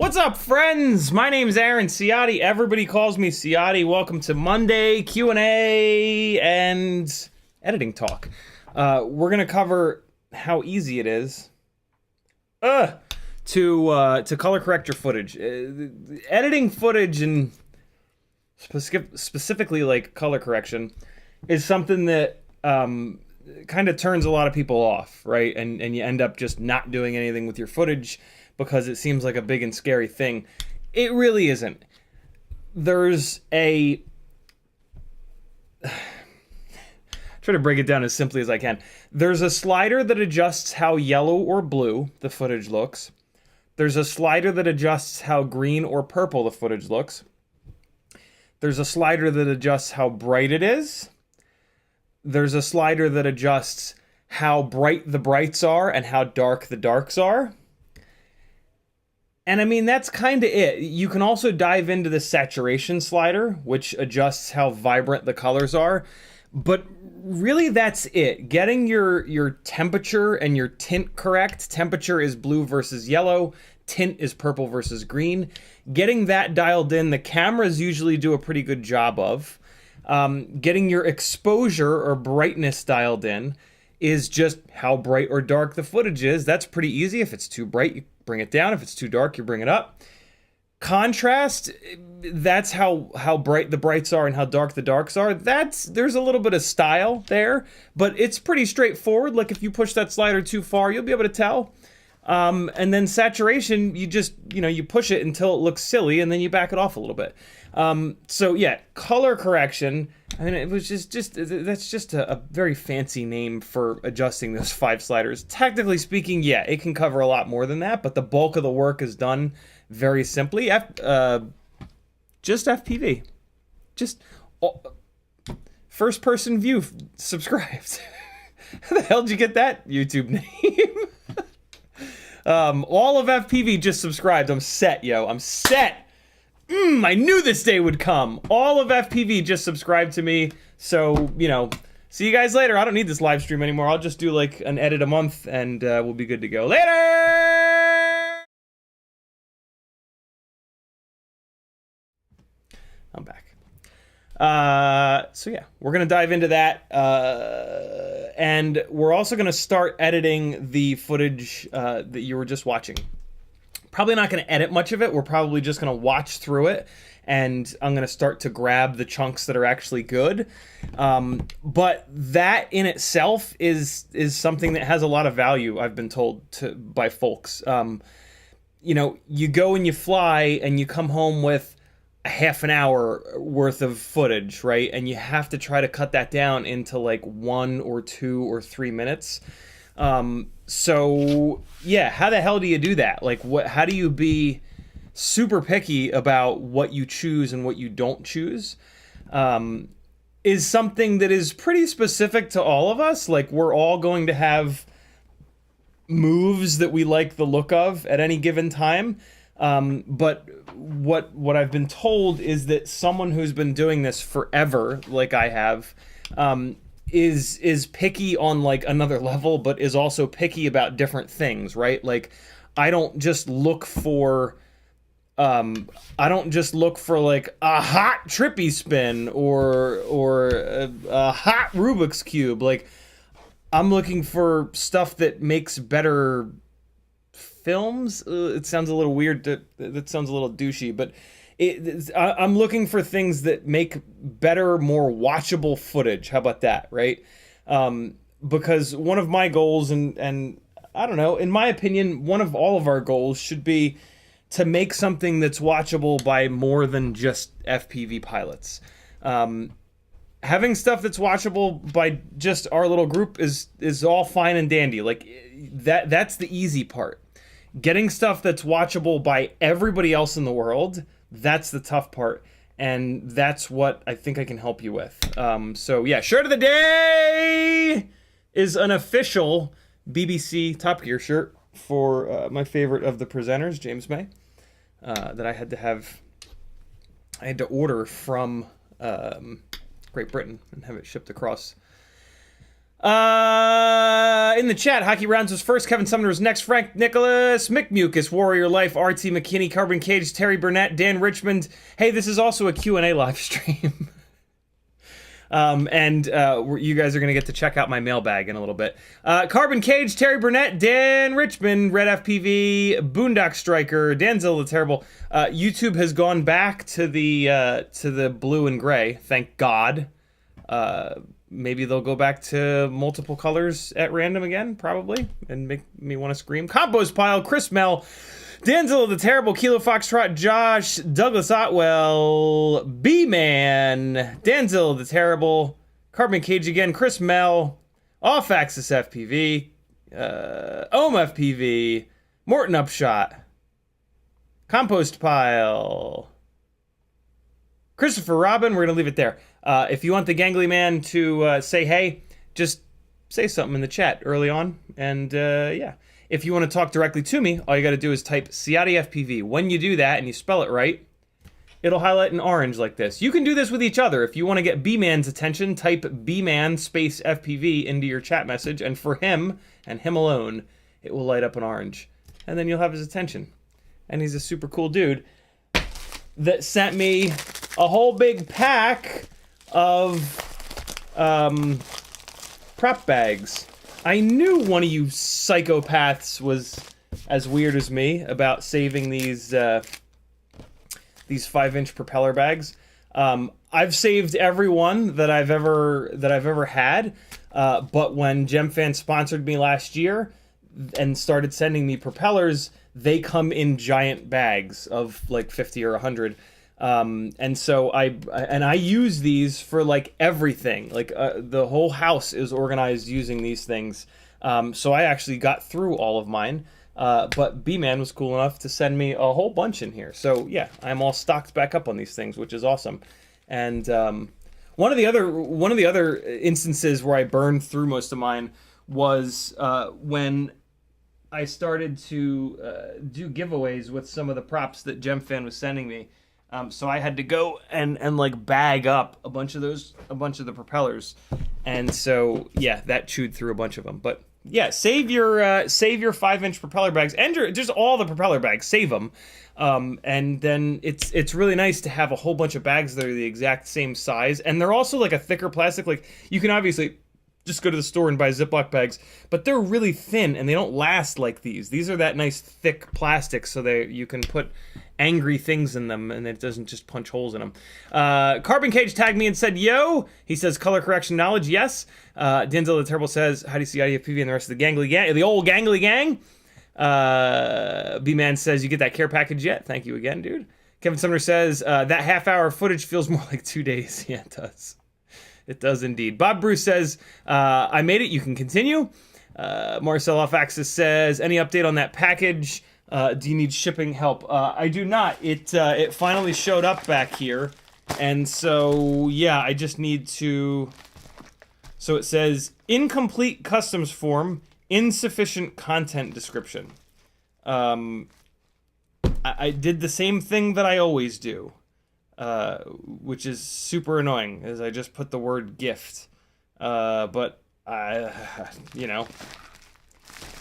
What's up, friends? My name's Aaron Ciotti. Everybody calls me Ciotti. Welcome to Monday Q&A and editing talk. We're gonna cover how easy it is to color correct your footage. Editing footage and specifically like color correction is something that kind of turns a lot of people off, right? And you end up just not doing anything with your footage because it seems like a big and scary thing. It really isn't. There's a... try to break it down as simply as I can. There's a slider that adjusts how yellow or blue the footage looks. There's a slider that adjusts how green or purple the footage looks. There's a slider that adjusts how bright it is. There's a slider that adjusts how bright the brights are and how dark the darks are. And I mean, that's kind of it. You can also dive into the saturation slider, which adjusts how vibrant the colors are. But really, that's it. Getting your temperature and your tint correct. Temperature is blue versus yellow. Tint is purple versus green. Getting that dialed in, the cameras usually do a pretty good job of. Getting your exposure or brightness dialed in is just how bright or dark the footage is. That's pretty easy. If it's too bright, you bring it down. If it's too dark, you bring it up. Contrast, that's how bright the brights are and how dark the darks are. There's a little bit of style there, but it's pretty straightforward. Like if you push that slider too far, you'll be able to tell. And then saturation, you just, you push it until it looks silly and then you back it off a little bit. So yeah, color correction. I mean, it was that's just a very fancy name for adjusting those 5 sliders. Technically speaking, yeah, it can cover a lot more than that, but the bulk of the work is done very simply. Just FPV. Just first person view subscribed. How the hell did you get that YouTube name? All of FPV just subscribed. I'm set, yo. I'm set. I knew this day would come. All of FPV just subscribed to me. So, see you guys later. I don't need this live stream anymore. I'll just do like an edit a month and we'll be good to go. Later! I'm back. So yeah, we're going to dive into that. And we're also going to start editing the footage that you were just watching. Probably not going to edit much of it. We're probably just going to watch through it. And I'm going to start to grab the chunks that are actually good. But that in itself is something that has a lot of value, I've been told by folks. You go and you fly and you come home with a half an hour worth of footage, right? And you have to try to cut that down into like 1 or 2 or 3 minutes. So yeah, how the hell do you do that? Like how do you be super picky about what you choose and what you don't choose? Is something that is pretty specific to all of us. Like we're all going to have moves that we like the look of at any given time. But what I've been told is that someone who's been doing this forever, like I have, is picky on like another level, but is also picky about different things, right? Like I don't just look for like a hot trippy spin or a hot Rubik's Cube. Like I'm looking for stuff that makes better films. It sounds a little weird. That sounds a little douchey, but I'm looking for things that make better, more watchable footage. How about that, right? Because one of my goals, and I don't know, in my opinion, one of all of our goals should be to make something that's watchable by more than just FPV pilots. Having stuff that's watchable by just our little group is all fine and dandy. Like that's the easy part. Getting stuff that's watchable by everybody else in the world, that's the tough part. And that's what I think I can help you with. So yeah, shirt of the day is an official BBC Top Gear shirt for my favorite of the presenters, James May, that I had to order from Great Britain and have it shipped across. In the chat, Hockey Rounds was first, Kevin Sumner was next, Frank Nicholas, Mick Mucus, Warrior Life, RT McKinney, Carbon Cage, Terry Burnett, Dan Richmond. Hey, this is also a Q&A live stream. You guys are going to get to check out my mailbag in a little bit. Carbon Cage, Terry Burnett, Dan Richmond, Red FPV, Boondock Striker, Danzilla the Terrible. YouTube has gone back to the blue and gray, thank God. Maybe they'll go back to multiple colors at random again, probably, and make me want to scream. Compost Pile, Chris Mel, Danzilla the Terrible, Kilo Foxtrot, Josh, Douglas Otwell, B-Man, Danzilla the Terrible, Carbon Cage again, Chris Mel, Off Axis FPV, Ohm FPV, Morton Upshot, Compost Pile, Christopher Robin. We're going to leave it there. If you want the Gangly Man to say hey, just say something in the chat early on. And yeah, if you want to talk directly to me, all you got to do is type CiottiFPV. When you do that and you spell it right, it'll highlight in orange like this. You can do this with each other. If you want to get B-Man's attention, type B-Man space FPV into your chat message. And for him, and him alone, it will light up in orange. And then you'll have his attention. And he's a super cool dude that sent me a whole big pack of prop bags. I knew one of you psychopaths was as weird as me about saving these 5-inch propeller bags. I've saved every one that I've ever had, but when GemFan sponsored me last year and started sending me propellers, they come in giant bags of like 50 or 100. And so I use these for like everything. Like the whole house is organized using these things. So I actually got through all of mine. But B-Man was cool enough to send me a whole bunch in here. So yeah, I'm all stocked back up on these things, which is awesome. And one of the other instances where I burned through most of mine was when I started to do giveaways with some of the props that GemFan was sending me. So I had to go and like bag up a bunch of the propellers, and so yeah, that chewed through a bunch of them. But yeah, save your 5-inch propeller bags and just all the propeller bags. Save them, and then it's really nice to have a whole bunch of bags that are the exact same size, and they're also like a thicker plastic. Like you can obviously just go to the store and buy Ziploc bags, but they're really thin and they don't last like these. These are that nice thick plastic, so you can put angry things in them and it doesn't just punch holes in them. Carbon Cage tagged me and said, yo, he says color correction knowledge, yes. Denzel the Terrible says, how do you see CiottiFPV and the rest of the gangly gang, the old gangly gang? B-Man says, you get that care package yet? Thank you again, dude. Kevin Sumner says, that half-hour footage feels more like 2 days. Yeah, it does. It does indeed. Bob Bruce says, I made it. You can continue. Marcel Off Axis says, any update on that package? Do you need shipping help? I do not. It finally showed up back here. And so, yeah, I just need to... So it says, incomplete customs form, insufficient content description. I did the same thing that I always do. Which is super annoying, as I just put the word gift. But you know,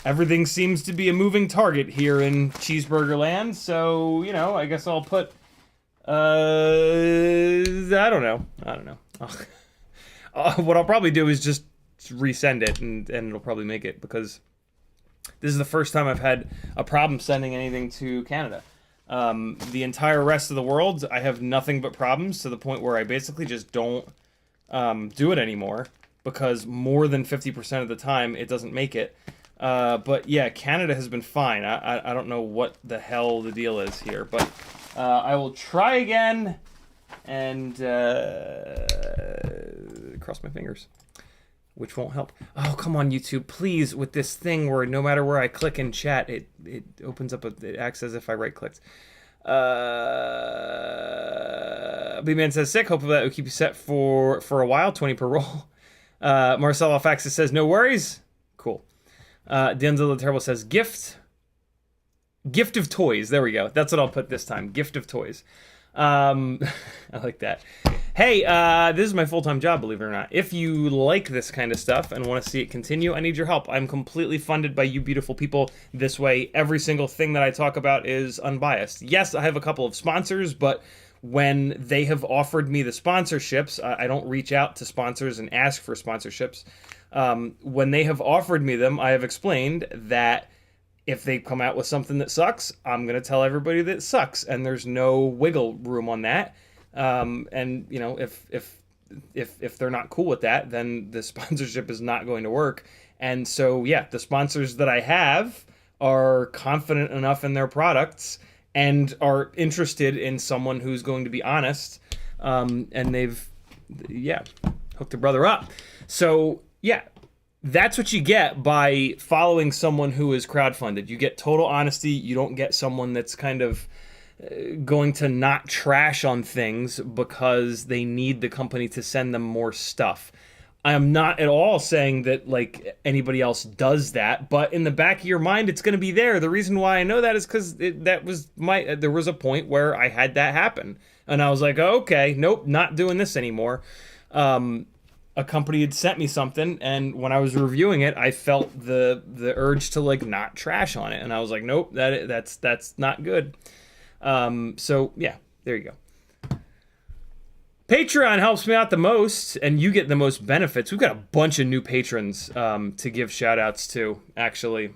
everything seems to be a moving target here in Cheeseburger Land, so, you know, I guess I'll put, I don't know. What I'll probably do is just resend it, and it'll probably make it, because this is the first time I've had a problem sending anything to Canada. The entire rest of the world, I have nothing but problems, to the point where I basically just don't do it anymore, because more than 50% of the time it doesn't make it. But yeah, Canada has been fine. I don't know what the hell the deal is here, but I will try again and cross my fingers, which won't help. Oh, come on, YouTube, please, with this thing where no matter where I click in chat, it opens up, it acts as if I right-clicked. B-Man says, sick, hopefully that will keep you set for a while, 20 per roll. Marcel Alfaxis says, no worries. Cool. Denzel the Terrible says, gift of toys. There we go. That's what I'll put this time. Gift of toys. I like that. Hey, this is my full-time job, believe it or not. If you like this kind of stuff and want to see it continue, I need your help. I'm completely funded by you beautiful people this way. Every single thing that I talk about is unbiased. Yes, I have a couple of sponsors, but when they have offered me the sponsorships, I don't reach out to sponsors and ask for sponsorships. When they have offered me them, I have explained that if they come out with something that sucks, I'm going to tell everybody that it sucks, and there's no wiggle room on that. And you know, if they're not cool with that, then the sponsorship is not going to work. And so, yeah, the sponsors that I have are confident enough in their products and are interested in someone who's going to be honest. And they've, yeah, hooked a brother up. So, yeah. That's what you get by following someone who is crowdfunded. You get total honesty. You don't get someone that's kind of going to not trash on things because they need the company to send them more stuff. I am not at all saying that like anybody else does that, but in the back of your mind, it's going to be there. The reason why I know that is because there was a point where I had that happen, and I was like, oh, okay, nope, not doing this anymore. A company had sent me something, and when I was reviewing it, I felt the urge to like not trash on it, and I was like, nope, that's not good. So yeah, there you go. Patreon helps me out the most, and you get the most benefits. We've got a bunch of new patrons to give shout-outs to, actually.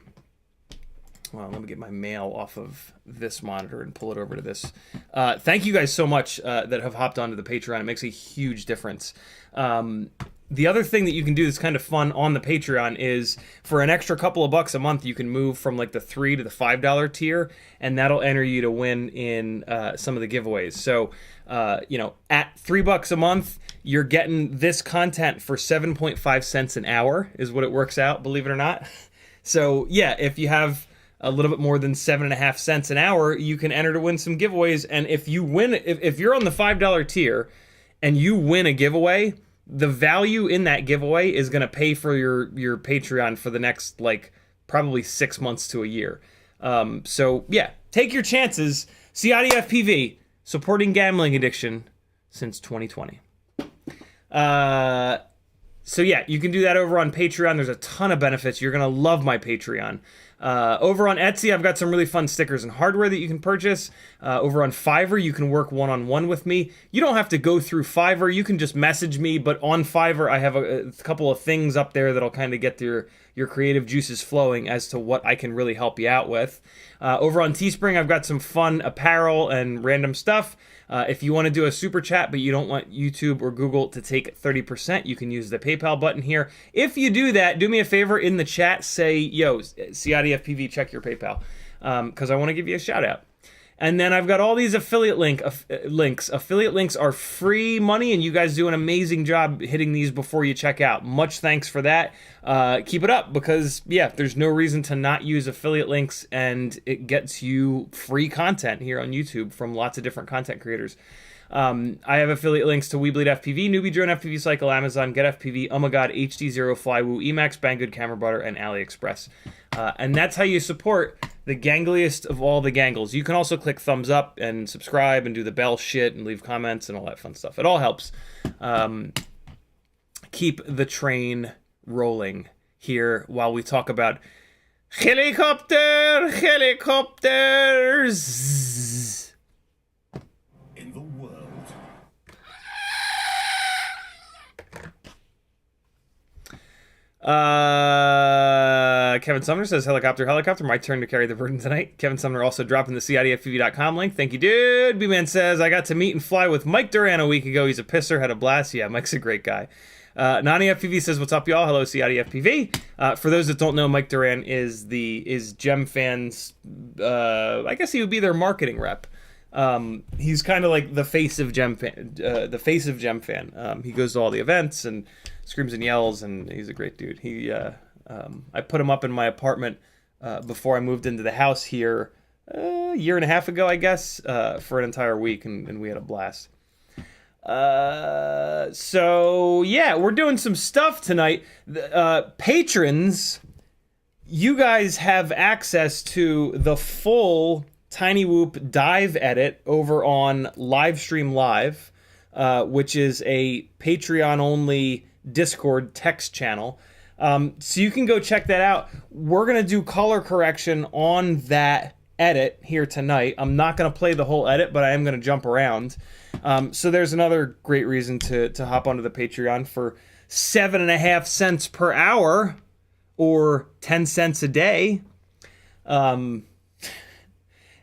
Well, let me get my mail off of this monitor and pull it over to this. Thank you guys so much that have hopped onto the Patreon. It makes a huge difference. The other thing that you can do that's kind of fun on the Patreon is for an extra couple of bucks a month, you can move from like the $3 to the $5 tier, and that'll enter you to win in some of the giveaways. So, you know, at $3 a month, you're getting this content for 7.5 cents an hour is what it works out, believe it or not. So yeah, if you have a little bit more than 7.5 cents an hour, you can enter to win some giveaways. And if you win, if you're on the $5 tier and you win a giveaway, the value in that giveaway is going to pay for your Patreon for the next, like, probably 6 months to a year. So yeah, take your chances. CiottiFPV, supporting gambling addiction since 2020. So yeah, you can do that over on Patreon. There's a ton of benefits. You're going to love my Patreon. Over on Etsy, I've got some really fun stickers and hardware that you can purchase. Over on Fiverr, you can work one-on-one with me. You don't have to go through Fiverr. You can just message me, but on Fiverr, I have a couple of things up there that'll kind of get your creative juices flowing as to what I can really help you out with. Over on Teespring, I've got some fun apparel and random stuff. If you want to do a super chat, but you don't want YouTube or Google to take 30%, you can use the PayPal button here. If you do that, do me a favor in the chat, say, yo, CiottiFPV, check your PayPal, because I want to give you a shout out. And then I've got all these affiliate links. Affiliate links are free money, and you guys do an amazing job hitting these before you check out. Much thanks for that. Keep it up, because, yeah, there's no reason to not use affiliate links, and it gets you free content here on YouTube from lots of different content creators. I have affiliate links to We Bleed FPV, Newbie Drone FPV Cycle, Amazon, Get FPV, Oh My God, HD0, Flywoo, Emacs, Banggood, Camera Butter, and AliExpress. And that's how you support the gangliest of all the gangles. You can also click thumbs up and subscribe and do the bell shit and leave comments and all that fun stuff. It all helps keep the train rolling here while we talk about helicopters. In the world. Kevin Sumner says, helicopter, my turn to carry the burden tonight. Kevin Sumner also dropping the CiottiFPV.com link. Thank you, dude. B-Man says, I got to meet and fly with Mike Duran a week ago. He's a pisser, had a blast. Yeah, Mike's a great guy. Nani FPV says, what's up, y'all? Hello, CiottiFPV. For those that don't know, Mike Duran is Gem Fans, I guess he would be their marketing rep. He's kind of like the face of Gem Fan. He goes to all the events and screams and yells, and he's a great dude. I put him up in my apartment before I moved into the house here a year and a half ago, I guess, for an entire week, and we had a blast. So yeah, we're doing some stuff tonight. Patrons, you guys have access to the full Tiny Whoop dive edit over on Livestream Live, which is a Patreon-only Discord text channel. So you can go check that out. We're going to do color correction on that edit here tonight. I'm not going to play the whole edit, but I am going to jump around. So there's another great reason to hop onto the Patreon for 7.5 cents per hour or 10 cents a day.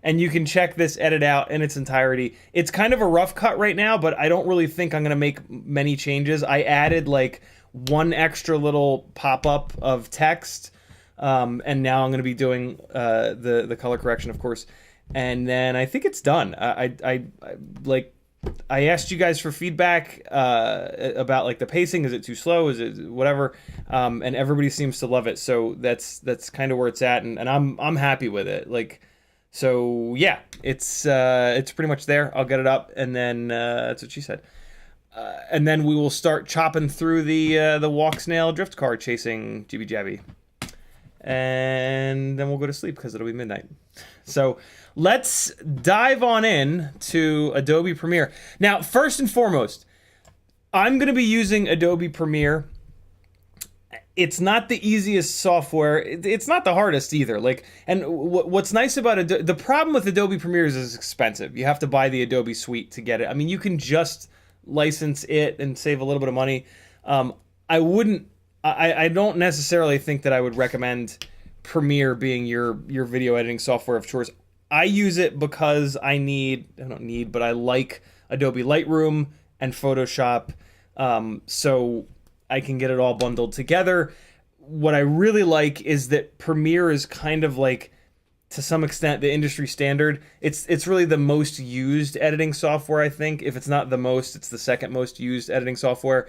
And you can check this edit out in its entirety. It's kind of a rough cut right now, but I don't really think I'm going to make many changes. I added like one extra little pop-up of text, and now I'm going to be doing the color correction, of course. And then I think it's done. I asked you guys for feedback about like the pacing. Is it too slow? Is it whatever? And everybody seems to love it. So that's kind of where it's at, and I'm happy with it. Like, so yeah, it's pretty much there. I'll get it up, and then that's what she said. And then we will start chopping through the Walksnail drift car chasing Jibby Jabby. And then we'll go to sleep because it'll be midnight. So let's dive on in to Adobe Premiere. Now, first and foremost, I'm going to be using Adobe Premiere. It's not the easiest software. It's not the hardest either. Like, and what's nice about the problem with Adobe Premiere is it's expensive. You have to buy the Adobe suite to get it. I mean, you can just license it and save a little bit of money. I wouldn't. I don't necessarily think that I would recommend Premiere being your video editing software of choice. I use it because I don't need, but I like Adobe Lightroom and Photoshop, so I can get it all bundled together. What I really like is that Premiere is kind of like, to some extent, the industry standard. It's really the most used editing software, I think. If it's not the most, it's the second most used editing software.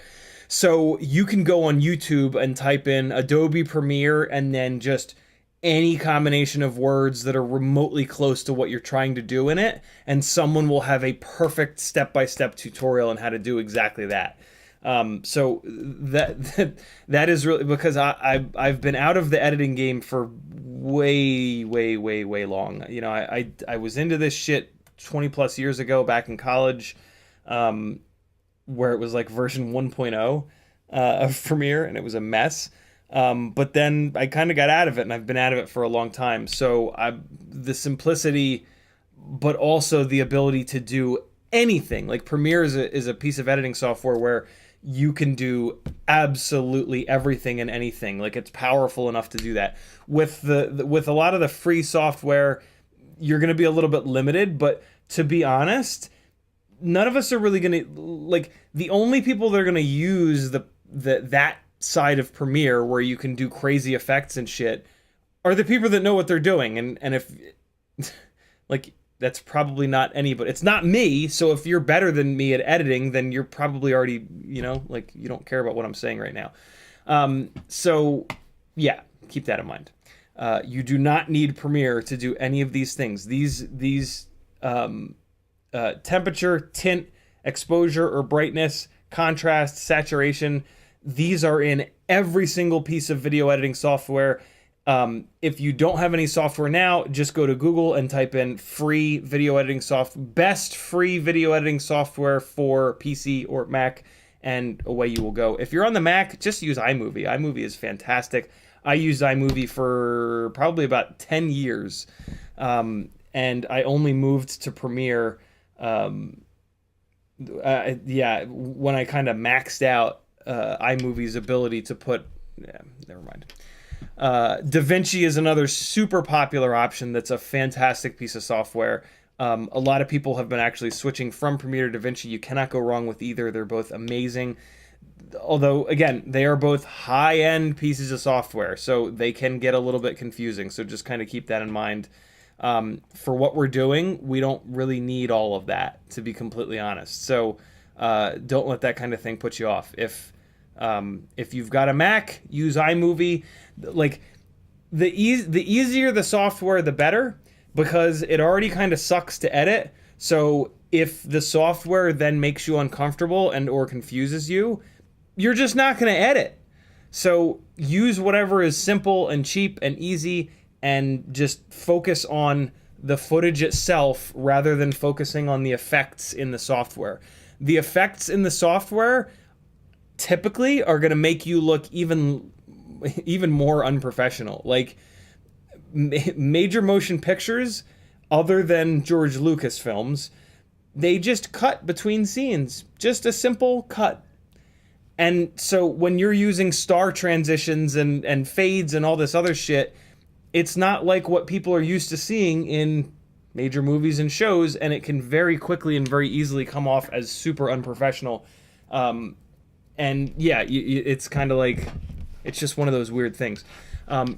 So you can go on YouTube and type in Adobe Premiere and then just any combination of words that are remotely close to what you're trying to do in it, and someone will have a perfect step-by-step tutorial on how to do exactly that. So that is really because I've been out of the editing game for way long. You know, I was into this shit 20 plus years ago back in college, where it was like version 1.0 of Premiere, and it was a mess. But then I kind of got out of it, and I've been out of it for a long time. So the simplicity, but also the ability to do anything. Like Premiere is a piece of editing software where you can do absolutely everything and anything. Like it's powerful enough to do that. With a lot of the free software, you're going to be a little bit limited. But to be honest, none of us are really going to, like, the only people that are going to use that side of Premiere where you can do crazy effects and shit are the people that know what they're doing. And if like, that's probably not anybody. It's not me. So if you're better than me at editing, then you're probably already, you know, like, you don't care about what I'm saying right now. So yeah, keep that in mind. You do not need Premiere to do any of these things. These temperature, tint, exposure or brightness, contrast, saturation, these are in every single piece of video editing software. If you don't have any software now, just go to Google and type in free video editing best free video editing software for PC or Mac, and away you will go. If you're on the Mac, just use iMovie. iMovie is fantastic. I used iMovie for probably about 10 years. And I only moved to Premiere, when I kind of maxed out iMovie's ability to put, never mind. DaVinci is another super popular option that's a fantastic piece of software. A lot of people have been actually switching from Premiere to DaVinci. You cannot go wrong with either. They're both amazing. Although, again, they are both high-end pieces of software, so they can get a little bit confusing. So just kind of keep that in mind. For what we're doing, we don't really need all of that, to be completely honest. So don't let that kind of thing put you off. If you've got a Mac, use iMovie. Like, the easier the software, the better, because it already kind of sucks to edit. So if the software then makes you uncomfortable and or confuses you, you're just not going to edit. So use whatever is simple and cheap and easy, and just focus on the footage itself rather than focusing on the effects in the software. The effects in the software typically are going to make you look even more unprofessional. Like, major motion pictures, other than George Lucas films, they just cut between scenes. Just a simple cut. And so when you're using star transitions and fades and all this other shit, it's not like what people are used to seeing in major movies and shows, and it can very quickly and very easily come off as super unprofessional. And yeah, it's kind of like, it's just one of those weird things.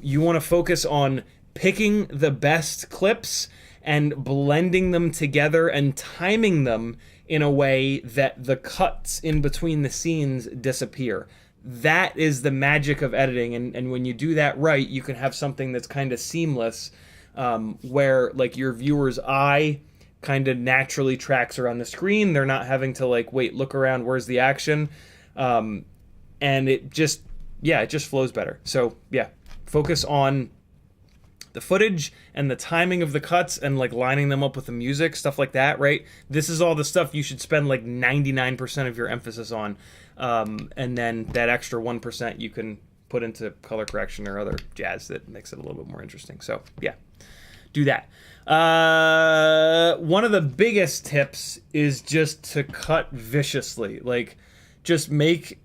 You want to focus on picking the best clips and blending them together and timing them in a way that the cuts in between the scenes disappear. That is the magic of editing, and when you do that right, you can have something that's kind of seamless, where like your viewer's eye kind of naturally tracks around the screen. They're not having to like, wait, look around, where's the action? And it just flows better. So yeah, focus on the footage and the timing of the cuts and like lining them up with the music, stuff like that, right? This is all the stuff you should spend like 99% of your emphasis on. And then that extra 1% you can put into color correction or other jazz that makes it a little bit more interesting. So yeah, do that. One of the biggest tips is just to cut viciously. Like, just make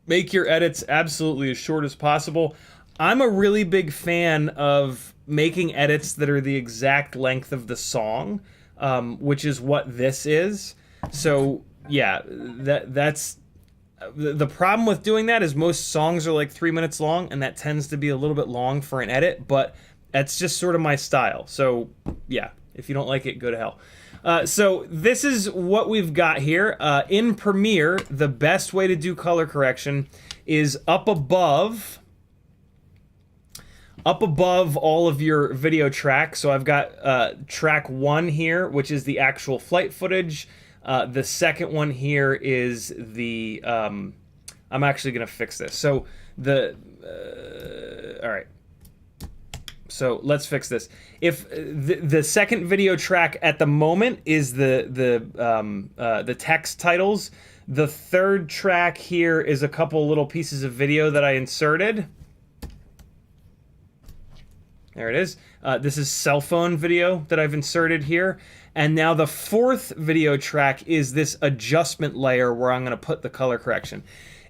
your edits absolutely as short as possible. I'm a really big fan of making edits that are the exact length of the song, which is what this is. So yeah, that's the problem with doing that is most songs are like 3 minutes long, and that tends to be a little bit long for an edit, but that's just sort of my style. So yeah, if you don't like it, go to hell. So this is what we've got here. In Premiere, the best way to do color correction is up above all of your video tracks. So I've got track 1 here, which is the actual flight footage. The second one here is the... I'm actually going to fix this. So all right. So let's fix this. If the second video track at the moment is the text titles, the third track here is a couple little pieces of video that I inserted. There it is. This is cell phone video that I've inserted here. And now the fourth video track is this adjustment layer where I'm going to put the color correction.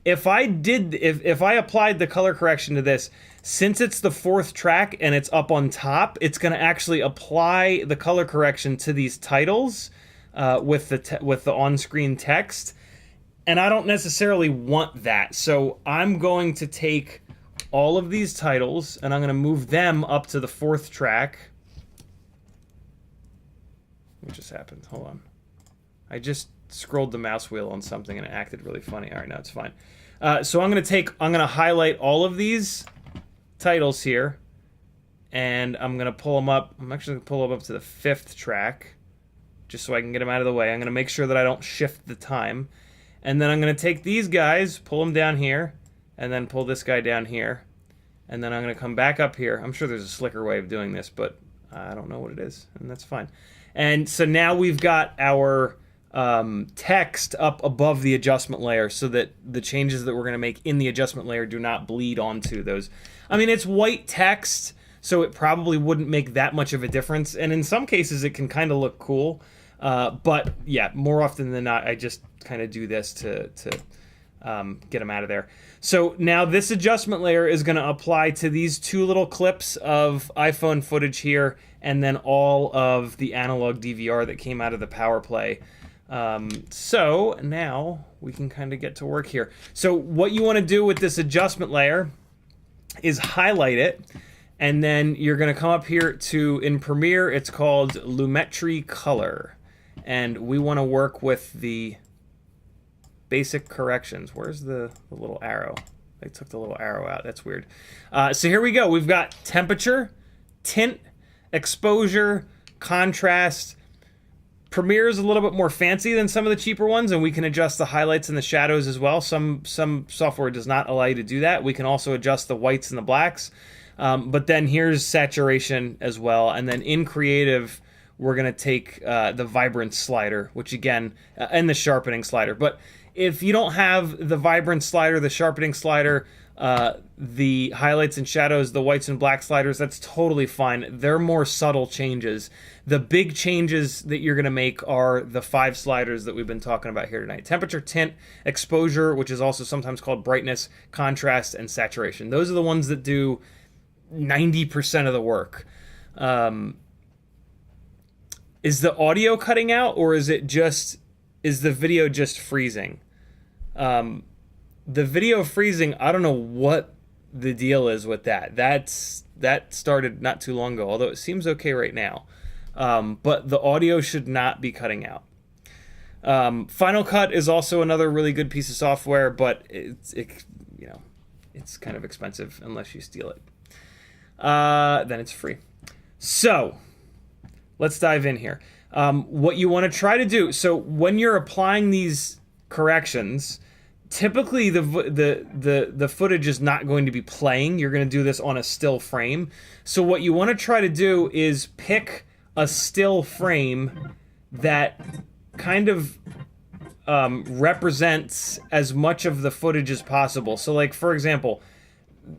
If I applied the color correction to this, since it's the fourth track and it's up on top, it's going to actually apply the color correction to these titles with the on-screen text. And I don't necessarily want that. So I'm going to take all of these titles and I'm going to move them up to the fourth track. What just happened? Hold on. I just scrolled the mouse wheel on something and it acted really funny. All right, now it's fine. So I'm going to highlight all of these titles here, and I'm going to pull them up. I'm actually going to pull them up to the fifth track, just so I can get them out of the way. I'm going to make sure that I don't shift the time. And then I'm going to take these guys, pull them down here, and then pull this guy down here. And then I'm going to come back up here. I'm sure there's a slicker way of doing this, but I don't know what it is, and that's fine. And so now we've got our text up above the adjustment layer so that the changes that we're going to make in the adjustment layer do not bleed onto those. I mean, it's white text, so it probably wouldn't make that much of a difference. And in some cases, it can kind of look cool. But yeah, more often than not, I just kind of do this to get them out of there. So now this adjustment layer is going to apply to these two little clips of iPhone footage here, and then all of the analog DVR that came out of the power play. So now we can kind of get to work here. So what you want to do with this adjustment layer is highlight it, and then you're going to come up here to, in Premiere, it's called Lumetri Color. And we want to work with the basic corrections. Where's the little arrow? I took the little arrow out. That's weird. So here we go. We've got temperature, tint, exposure, contrast. Premiere is a little bit more fancy than some of the cheaper ones, and we can adjust the highlights and the shadows as well. Some software does not allow you to do that. We can also adjust the whites and the blacks. But then here's saturation as well. And then in Creative, we're going to take the vibrance slider, which again, and the sharpening slider. But if you don't have the vibrance slider, the sharpening slider, the highlights and shadows, the whites and black sliders, that's totally fine. They're more subtle changes. The big changes that you're going to make are the 5 sliders that we've been talking about here tonight. Temperature, tint, exposure, which is also sometimes called brightness, contrast, and saturation. Those are the ones that do 90% of the work. Is the audio cutting out, or is the video just freezing? The video freezing, I don't know what the deal is with that. That started not too long ago, although it seems okay right now. But the audio should not be cutting out. Final Cut is also another really good piece of software, but it's kind of expensive unless you steal it. Then it's free. So let's dive in here. What you want to try to do, so when you're applying these corrections, typically the footage is not going to be playing. You're going to do this on a still frame. So what you want to try to do is pick a still frame that kind of represents as much of the footage as possible. So like, for example,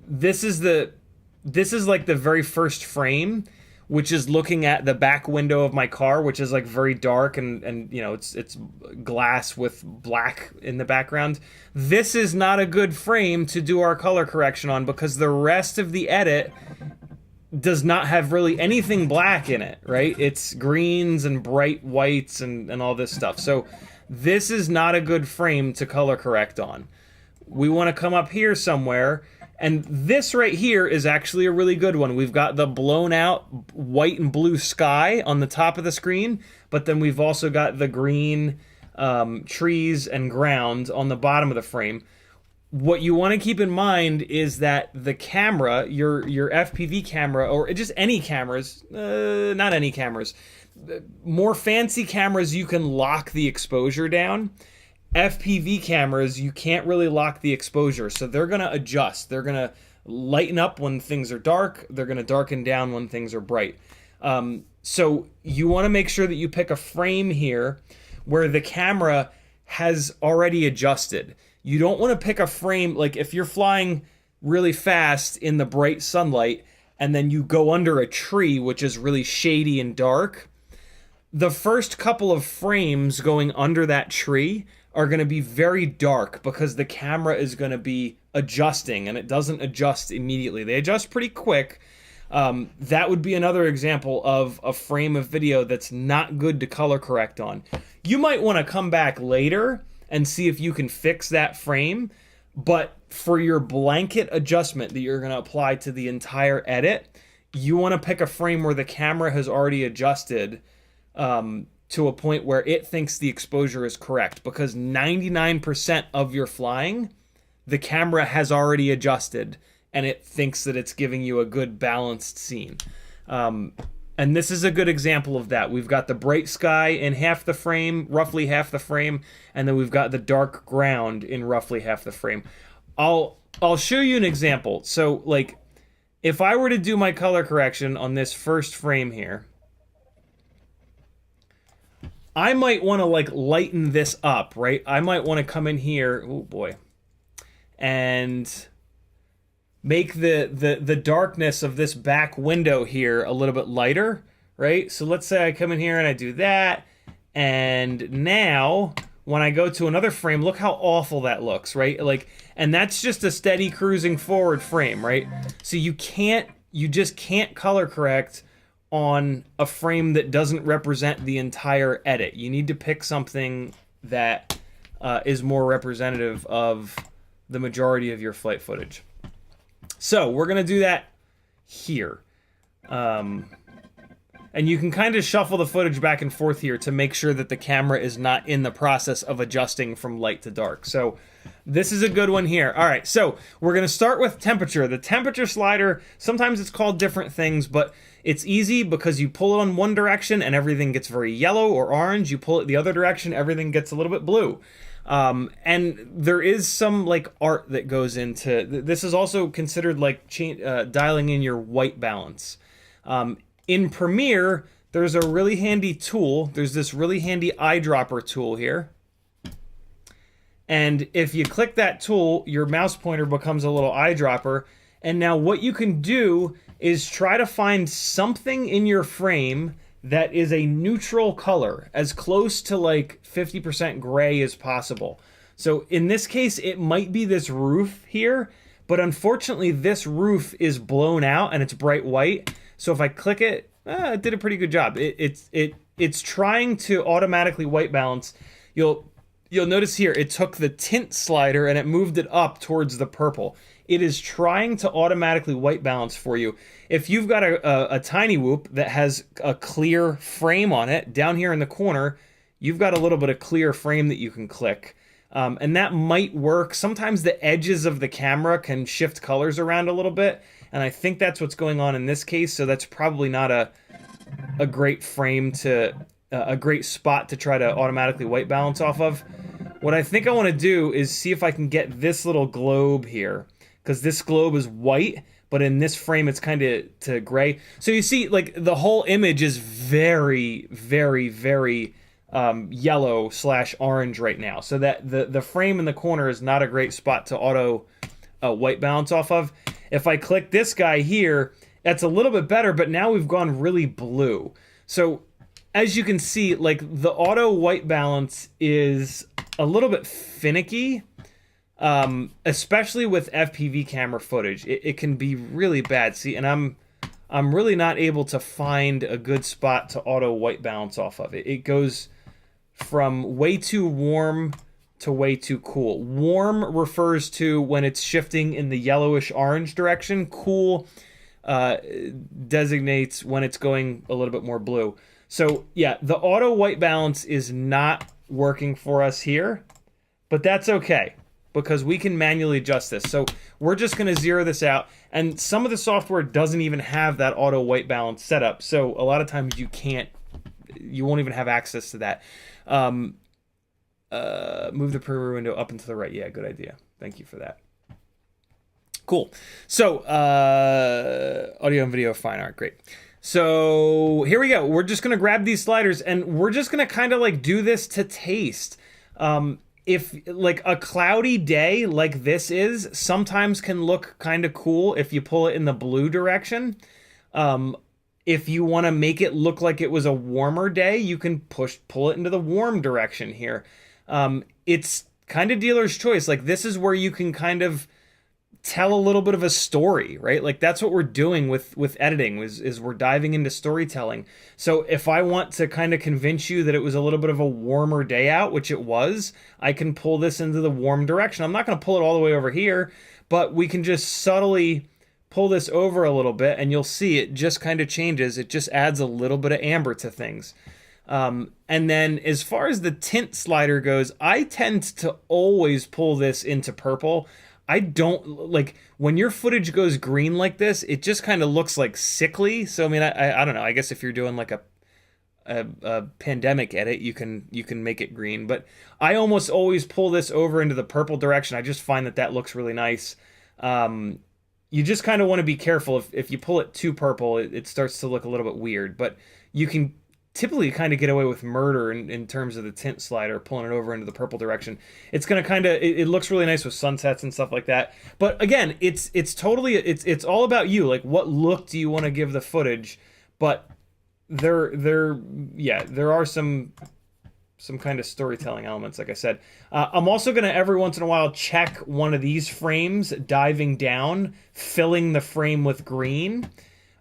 this is like the very first frame. which is looking at the back window of my car, which is like very dark and you know, it's glass with black in the background. This is not a good frame to do our color correction on because the rest of the edit does not have really anything black in it, right? It's greens and bright whites and all this stuff. So this is not a good frame to color correct on. We want to come up here somewhere, and this right here is actually a really good one. We've got the blown out white and blue sky on the top of the screen, but then we've also got the green trees and ground on the bottom of the frame. What you want to keep in mind is that the camera, your FPV camera, or just any cameras, not any cameras, more fancy cameras, you can lock the exposure down. FPV cameras, you can't really lock the exposure, so they're going to adjust. They're going to lighten up when things are dark. They're going to darken down when things are bright. So you want to make sure that you pick a frame here where the camera has already adjusted. You don't want to pick a frame, like if you're flying really fast in the bright sunlight and then you go under a tree, which is really shady and dark, the first couple of frames going under that tree are going to be very dark because the camera is going to be adjusting, and it doesn't adjust immediately. They adjust pretty quick. That would be another example of a frame of video that's not good to color correct on. You might want to come back later and see if you can fix that frame, but for your blanket adjustment that you're going to apply to the entire edit, you want to pick a frame where the camera has already adjusted to a point where it thinks the exposure is correct, because 99% of your flying, the camera has already adjusted and it thinks that it's giving you a good balanced scene. And this is a good example of that. We've got the bright sky in half the frame, roughly half the frame, and then we've got the dark ground in roughly half the frame. I'll show you an example. So like if I were to do my color correction on this first frame here, I might want to like lighten this up, right? I might want to come in here, oh boy, and make the darkness of this back window here a little bit lighter, right? So let's say I come in here and I do that, and now when I go to another frame, look how awful that looks, right? Like, and that's just a steady cruising forward frame, right? So you just can't color correct on a frame that doesn't represent the entire edit. You need to pick something that is more representative of the majority of your flight footage. So we're going to do that here. And you can kind of shuffle the footage back and forth here to make sure that the camera is not in the process of adjusting from light to dark. So this is a good one here. All right, so we're going to start with temperature. The temperature slider, sometimes it's called different things, but it's easy because you pull it on one direction and everything gets very yellow or orange. You pull it the other direction, everything gets a little bit blue. And there is some like art that goes into this. Is also considered like dialing in your white balance. In Premiere, there's a really handy tool. There's this really handy eyedropper tool here. And if you click that tool, your mouse pointer becomes a little eyedropper. And now what you can do is try to find something in your frame that is a neutral color, as close to like 50% gray as possible. So in this case, it might be this roof here, but unfortunately this roof is blown out and it's bright white. So if I click it, it did a pretty good job. It's trying to automatically white balance. You'll notice here, it took the tint slider and it moved it up towards the purple. It is trying to automatically white balance for you. If you've got a tiny whoop that has a clear frame on it, down here in the corner, you've got a little bit of clear frame that you can click. And that might work. Sometimes the edges of the camera can shift colors around a little bit, and I think that's what's going on in this case, so that's probably not a great frame to, a great spot to try to automatically white balance off of. What I think I want to do is see if I can get this little globe here, because this globe is white, but in this frame it's kind of to gray. So you see, like, the whole image is very, very, very yellow / orange right now. So that the frame in the corner is not a great spot to auto white balance off of. If I click this guy here, That's a little bit better, but now we've gone really blue. So as you can see, like the auto white balance is a little bit finicky, especially with FPV camera footage. It can be really bad. See, and I'm really not able to find a good spot to auto white balance off of it. It goes from way too warm to way too cool. Warm refers to when it's shifting in the yellowish orange direction. Cool designates when it's going a little bit more blue. So yeah, the auto white balance is not working for us here, but that's okay because we can manually adjust this. So we're just gonna zero this out, and some of the software doesn't even have that auto white balance set up. So a lot of times you won't even have access to that. Move the preview window up and to the right. Yeah, good idea. Thank you for that. Cool. So audio and video fine art, great. So here we go. We're just gonna grab these sliders and we're just gonna kind of like do this to taste. If like a cloudy day like this is, sometimes can look kind of cool if you pull it in the blue direction. If you want to make it look like it was a warmer day, you can pull it into the warm direction here. It's kind of dealer's choice. Like this is where you can kind of tell a little bit of a story, right? Like that's what we're doing with editing is we're diving into storytelling. So if I want to kind of convince you that it was a little bit of a warmer day out, which it was, I can pull this into the warm direction. I'm not going to pull it all the way over here, but we can just subtly pull this over a little bit and you'll see it just kind of changes. It just adds a little bit of amber to things. And then as far as the tint slider goes, I tend to always pull this into purple. I don't like when your footage goes green like this, it just kind of looks like sickly. So I mean, I don't know. I guess if you're doing like a pandemic edit, you can make it green, but I almost always pull this over into the purple direction. I just find that looks really nice. You just kind of want to be careful. If you pull it too purple, it starts to look a little bit weird, but you can typically kind of get away with murder in terms of the tint slider, pulling it over into the purple direction. It's going to kind of, it looks really nice with sunsets and stuff like that. But again, it's totally, it's all about you. Like what look do you want to give the footage? But there are some kind of storytelling elements, like I said. I'm also going to every once in a while check one of these frames, diving down, filling the frame with green.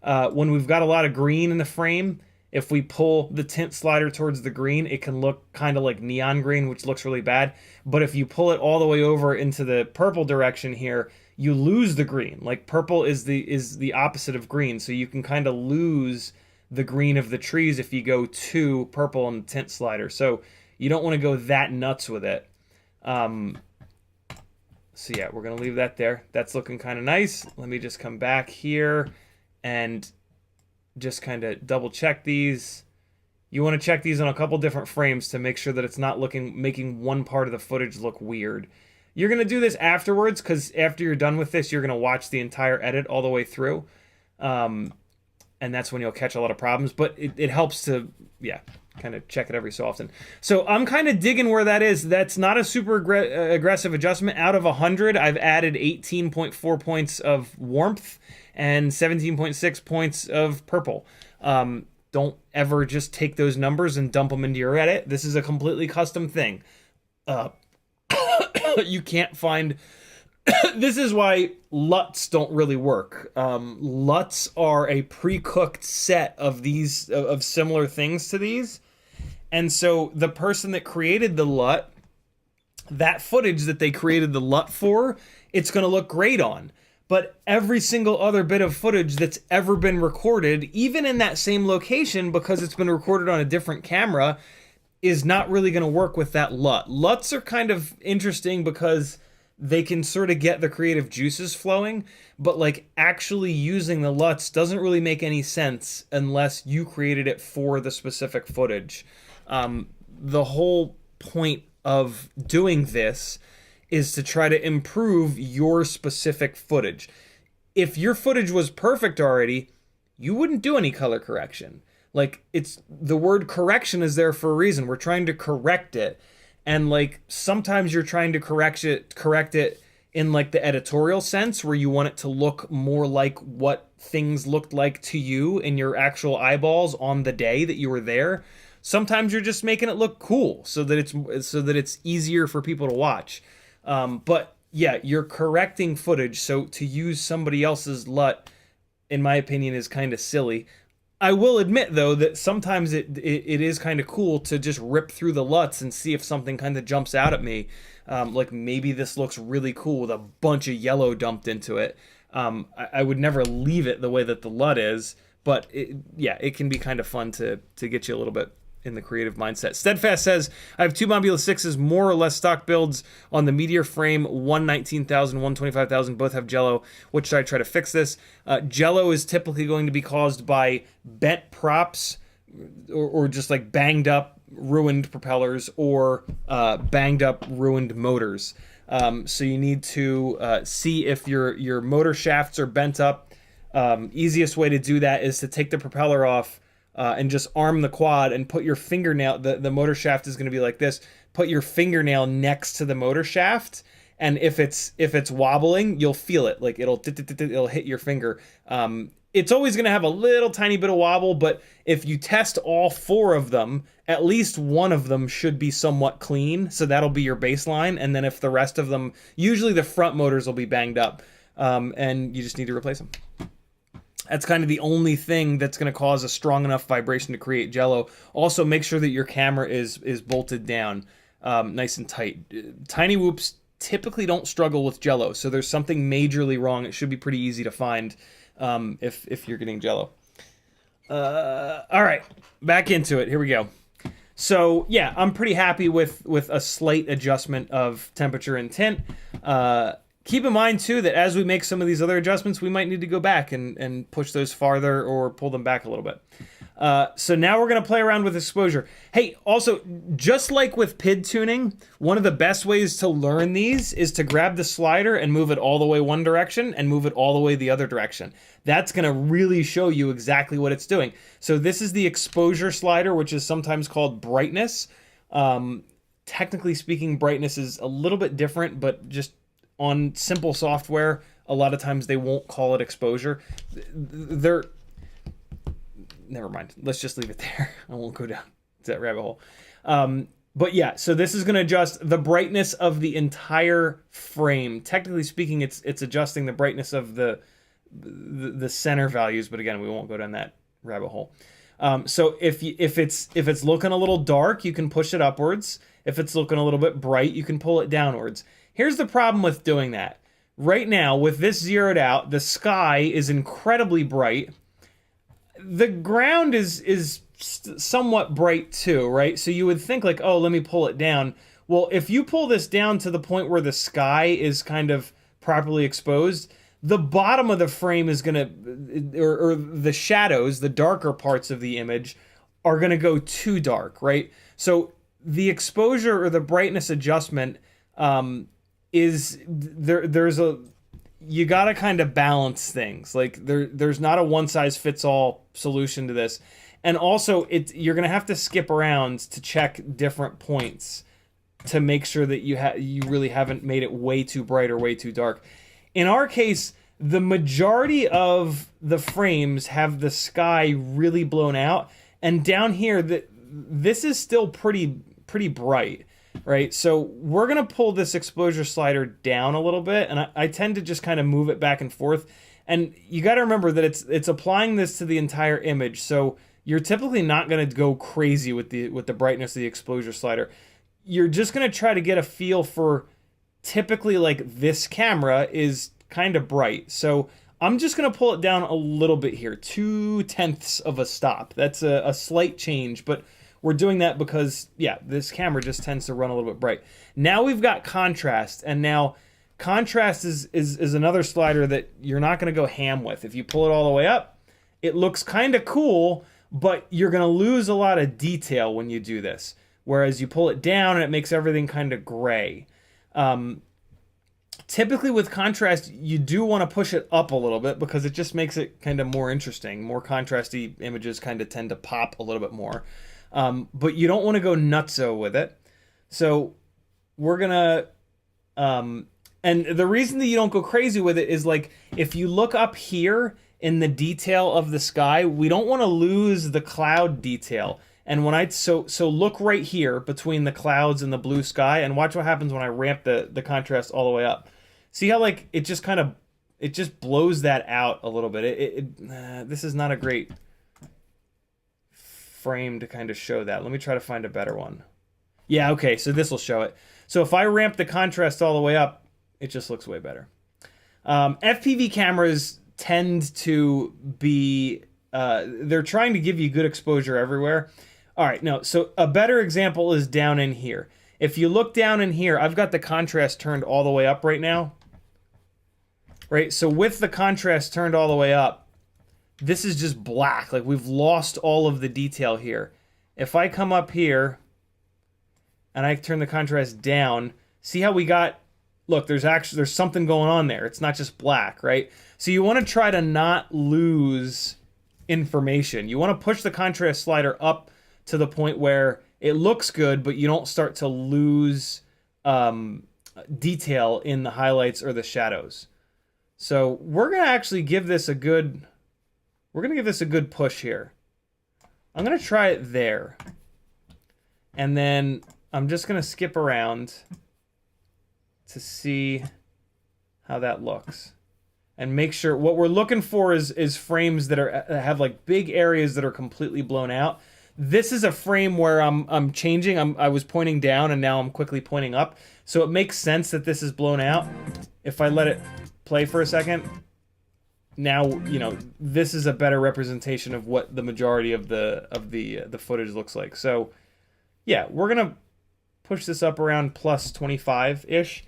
When we've got a lot of green in the frame, if we pull the tint slider towards the green, it can look kind of like neon green, which looks really bad. But if you pull it all the way over into the purple direction here, you lose the green. Like purple is the opposite of green, so you can kind of lose the green of the trees if you go too purple on the tint slider. So you don't want to go that nuts with it. So yeah, we're going to leave that there. That's looking kind of nice. Let me just come back here and just kind of double check these. You want to check these on a couple different frames to make sure that it's not making one part of the footage look weird. You're going to do this afterwards because after you're done with this, you're going to watch the entire edit all the way through. And that's when you'll catch a lot of problems. But it helps to, kind of check it every so often. So I'm kind of digging where that is. That's not a super aggressive adjustment. Out of 100, I've added 18.4 points of warmth and 17.6 points of purple. Don't ever just take those numbers and dump them into your edit. This is a completely custom thing. You can't find... This is why LUTs don't really work. LUTs are a pre-cooked set of these of similar things to these. And so the person that created the LUT, that footage that they created the LUT for, it's going to look great on. But every single other bit of footage that's ever been recorded, even in that same location, because it's been recorded on a different camera, is not really going to work with that LUT. LUTs are kind of interesting because they can sort of get the creative juices flowing, but like actually using the LUTs doesn't really make any sense unless you created it for the specific footage. The whole point of doing this is to try to improve your specific footage. If your footage was perfect already, you wouldn't do any color correction. Like, it's the word correction is there for a reason. We're trying to correct it. And like sometimes you're trying to correct it in like the editorial sense, where you want it to look more like what things looked like to you in your actual eyeballs on the day that you were there. Sometimes you're just making it look cool so that it's easier for people to watch. But yeah, you're correcting footage, so to use somebody else's LUT, in my opinion, is kind of silly. I will admit, though, that sometimes it is kind of cool to just rip through the LUTs and see if something kind of jumps out at me. Like maybe this looks really cool with a bunch of yellow dumped into it. I would never leave it the way that the LUT is, but yeah, it can be kind of fun to get you a little bit in the creative mindset. Steadfast says, I have two Mobula 6s, more or less stock builds on the Meteor frame, one 19,000, one 25,000, both have jello. What should I try to fix this? Jello is typically going to be caused by bent props or just like banged up, ruined propellers or banged up, ruined motors. So you need to see if your motor shafts are bent up. Easiest way to do that is to take the propeller off and just arm the quad and put your fingernail, the motor shaft is going to be like this, put your fingernail next to the motor shaft, and if it's wobbling, you'll feel it, like it'll hit your finger. It's always going to have a little tiny bit of wobble, but if you test all four of them, at least one of them should be somewhat clean, so that'll be your baseline, and then if the rest of them, usually the front motors will be banged up, and you just need to replace them. That's kind of the only thing that's going to cause a strong enough vibration to create jello. Also, make sure that your camera is bolted down nice and tight. Tiny whoops typically don't struggle with jello, so there's something majorly wrong. It should be pretty easy to find if you're getting jello. All right, back into it. Here we go. So yeah, I'm pretty happy with a slight adjustment of temperature and tint. Keep in mind, too, that as we make some of these other adjustments, we might need to go back and push those farther or pull them back a little bit. So now we're going to play around with exposure. Hey, also, just like with PID tuning, one of the best ways to learn these is to grab the slider and move it all the way one direction and move it all the way the other direction. That's going to really show you exactly what it's doing. So this is the exposure slider, which is sometimes called brightness. Technically speaking, brightness is a little bit different, but just on simple software, a lot of times they won't call it exposure. Never mind. Let's just leave it there. I won't go down that rabbit hole. But yeah, so this is going to adjust the brightness of the entire frame. Technically speaking, it's adjusting the brightness of the center values, but again, we won't go down that rabbit hole. So if it's looking a little dark, you can push it upwards. If it's looking a little bit bright, you can pull it downwards. Here's the problem with doing that. Right now, with this zeroed out, the sky is incredibly bright. The ground is somewhat bright too, right? So you would think like, oh, let me pull it down. Well, if you pull this down to the point where the sky is kind of properly exposed, the bottom of the frame is going to, or the shadows, the darker parts of the image are going to go too dark, right? So the exposure or the brightness adjustment is there's a, you got to kind of balance things. Like there's not a one size fits all solution to this. And also you're going to have to skip around to check different points to make sure that you really haven't made it way too bright or way too dark. In our case, the majority of the frames have the sky really blown out, and down here this is still pretty bright. Right, so we're going to pull this exposure slider down a little bit, and I tend to just kind of move it back and forth. And you got to remember that it's applying this to the entire image, so you're typically not going to go crazy with the brightness of the exposure slider. You're just going to try to get a feel for, typically like this camera is kind of bright, so I'm just going to pull it down a little bit here, 0.2 of a stop. That's a slight change, but we're doing that because, yeah, this camera just tends to run a little bit bright. Now we've got contrast, and now contrast is another slider that you're not going to go ham with. If you pull it all the way up, it looks kind of cool, but you're going to lose a lot of detail when you do this. Whereas you pull it down and it makes everything kind of gray. Typically with contrast, you do want to push it up a little bit because it just makes it kind of more interesting. More contrasty images kind of tend to pop a little bit more. But you don't want to go nutso with it. So we're going to And the reason that you don't go crazy with it is like if you look up here in the detail of the sky, we don't want to lose the cloud detail. And when so look right here between the clouds and the blue sky, and watch what happens when I ramp the contrast all the way up. See how like it just kind of blows that out a little bit. This is not a great frame to kind of show that. Let me try to find a better one. Yeah, okay, so this will show it. So if I ramp the contrast all the way up, it just looks way better. FPV cameras tend to be, they're trying to give you good exposure everywhere. All right, no, so a better example is down in here. If you look down in here, I've got the contrast turned all the way up right now. Right, so with the contrast turned all the way up, this is just black. Like we've lost all of the detail here. If I come up here and I turn the contrast down, see how we got, look, there's something going on there. It's not just black, right? So you want to try to not lose information. You want to push the contrast slider up to the point where it looks good, but you don't start to lose detail in the highlights or the shadows. So we're gonna actually give this a good, push here. I'm gonna try it there, and then I'm just gonna skip around to see how that looks, and make sure what we're looking for is frames that have like big areas that are completely blown out. This is a frame where I'm changing. I was pointing down and now I'm quickly pointing up, so it makes sense that this is blown out. If I let it play for a second, now you know this is a better representation of what the majority of the footage looks like. So yeah, we're gonna push this up around plus 25-ish.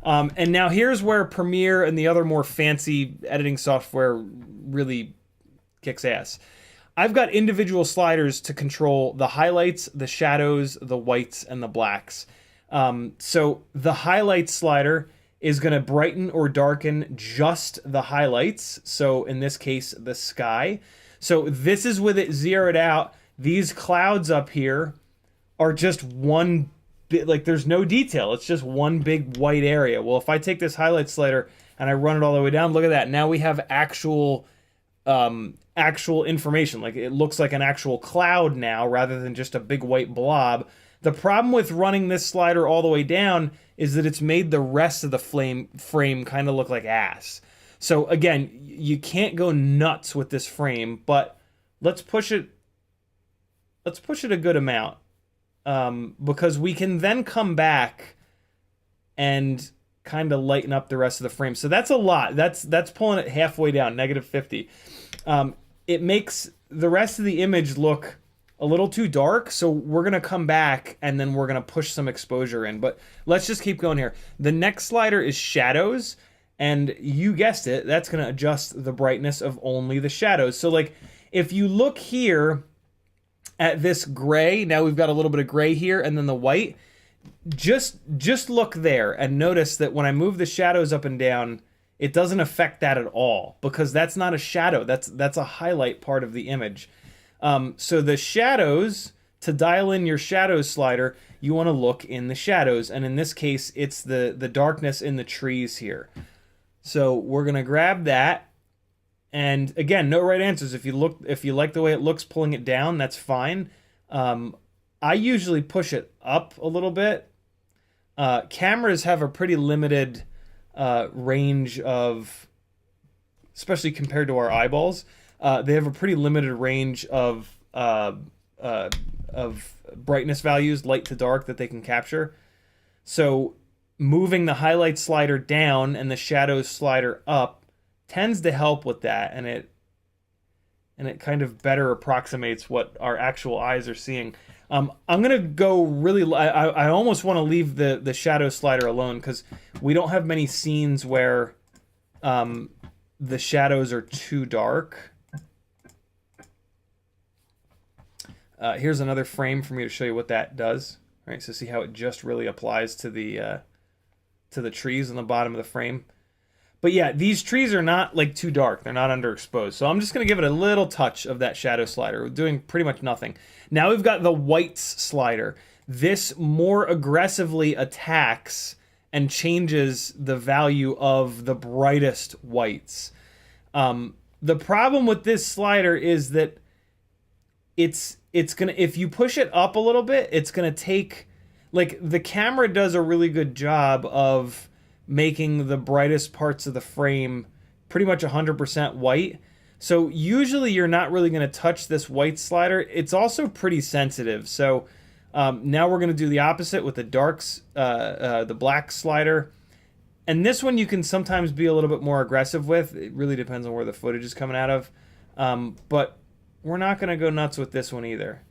And now here's where Premiere and the other more fancy editing software really kicks ass. I've got individual sliders to control the highlights, the shadows, the whites, and the blacks. So the highlights slider is going to brighten or darken just the highlights. So in this case, the sky. So this is with it zeroed out. These clouds up here are just one bit, like there's no detail. It's just one big white area. Well, if I take this highlight slider and I run it all the way down, look at that. Now we have actual information. Like it looks like an actual cloud now rather than just a big white blob. The problem with running this slider all the way down is that it's made the rest of the frame kind of look like ass. So again, you can't go nuts with this frame, but let's push it a good amount, because we can then come back and kind of lighten up the rest of the frame. So that's a lot. That's pulling it halfway down, -50. It makes the rest of the image look a little too dark, so we're gonna come back and then we're gonna push some exposure in. But let's just keep going here. The next slider is shadows, and you guessed it, that's gonna adjust the brightness of only the shadows. So like if you look here at this gray, now we've got a little bit of gray here and then the white. Just look there and notice that when I move the shadows up and down, it doesn't affect that at all, because that's not a shadow. That's a highlight part of the image. So the shadows, to dial in your shadows slider, you want to look in the shadows, and in this case, it's the darkness in the trees here. So we're gonna grab that, and again, no right answers. If you like the way it looks, pulling it down, that's fine. I usually push it up a little bit. Cameras have a pretty limited range of, especially compared to our eyeballs. They have a pretty limited range of brightness values, light to dark, that they can capture. So moving the highlight slider down and the shadows slider up tends to help with that, and it kind of better approximates what our actual eyes are seeing. I'm gonna go really. I almost want to leave the shadow slider alone, because we don't have many scenes where the shadows are too dark. Here's another frame for me to show you what that does. All right, so see how it just really applies to the trees on the bottom of the frame. But yeah, these trees are not like too dark. They're not underexposed. So I'm just going to give it a little touch of that shadow slider. We're doing pretty much nothing. Now we've got the whites slider. This more aggressively attacks and changes the value of the brightest whites. The problem with this slider is that it's gonna, if you push it up a little bit, it's gonna take, like, the camera does a really good job of making the brightest parts of the frame pretty much 100% white. So usually you're not really going to touch this white slider. It's also pretty sensitive. So now we're going to do the opposite with the darks, the black slider. And this one you can sometimes be a little bit more aggressive with. It really depends on where the footage is coming out of. But we're not going to go nuts with this one either.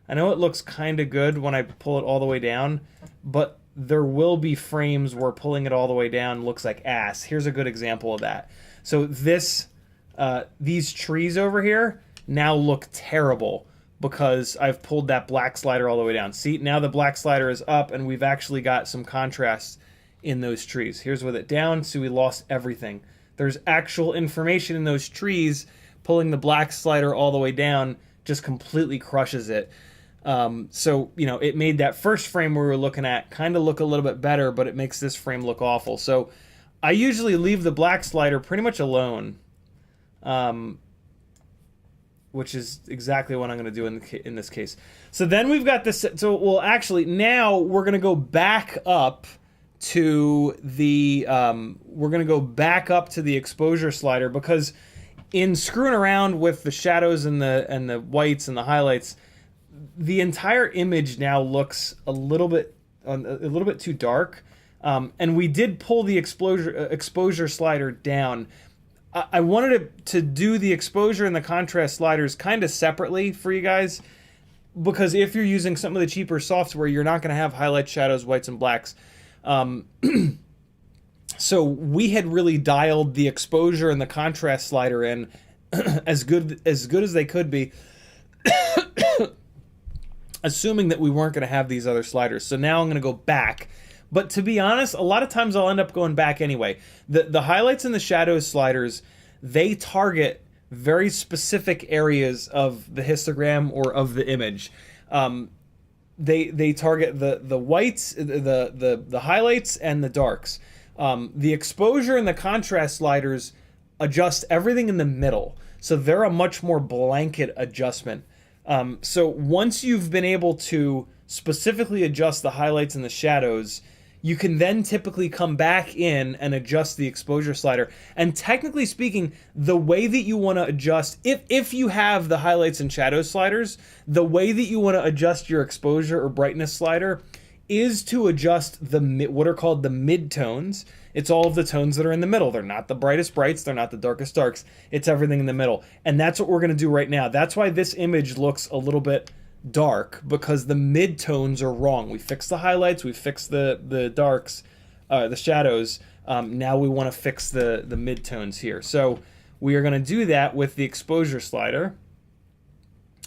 I know it looks kind of good when I pull it all the way down, but there will be frames where pulling it all the way down looks like ass. Here's a good example of that. So these trees over here now look terrible because I've pulled that black slider all the way down. See, now the black slider is up and we've actually got some contrast in those trees. Here's with it down, so we lost everything. There's actual information in those trees. Pulling the black slider all the way down just completely crushes it. So, you know, it made that first frame we were looking at kind of look a little bit better, but it makes this frame look awful. So I usually leave the black slider pretty much alone, which is exactly what I'm going to do in this case. So then we've got this. So, well, actually, now we're going to go back up to the exposure slider, because in screwing around with the shadows and the whites and the highlights, the entire image now looks a little bit too dark, and we did pull the exposure slider down. I wanted to do the exposure and the contrast sliders kind of separately for you guys, because if you're using some of the cheaper software, you're not going to have highlights, shadows, whites, and blacks. So we had really dialed the exposure and the contrast slider in as good as they could be, assuming that we weren't going to have these other sliders. So now I'm going to go back. But to be honest, a lot of times I'll end up going back anyway. The highlights and the shadows sliders, they target very specific areas of the histogram or of the image. They target the whites, the highlights, and the darks. The exposure and the contrast sliders adjust everything in the middle. So they're a much more blanket adjustment. So once you've been able to specifically adjust the highlights and the shadows, you can then typically come back in and adjust the exposure slider. And technically speaking, the way that you want to adjust, if you have the highlights and shadows sliders, the way that you want to adjust your exposure or brightness slider is to adjust what are called the mid-tones. It's all of the tones that are in the middle. They're not the brightest brights, they're not the darkest darks. It's everything in the middle. And that's what we're going to do right now. That's why this image looks a little bit dark, because the mid-tones are wrong. We fixed the highlights, we fixed the darks, the shadows. Now we want to fix the mid-tones here. So we are going to do that with the exposure slider.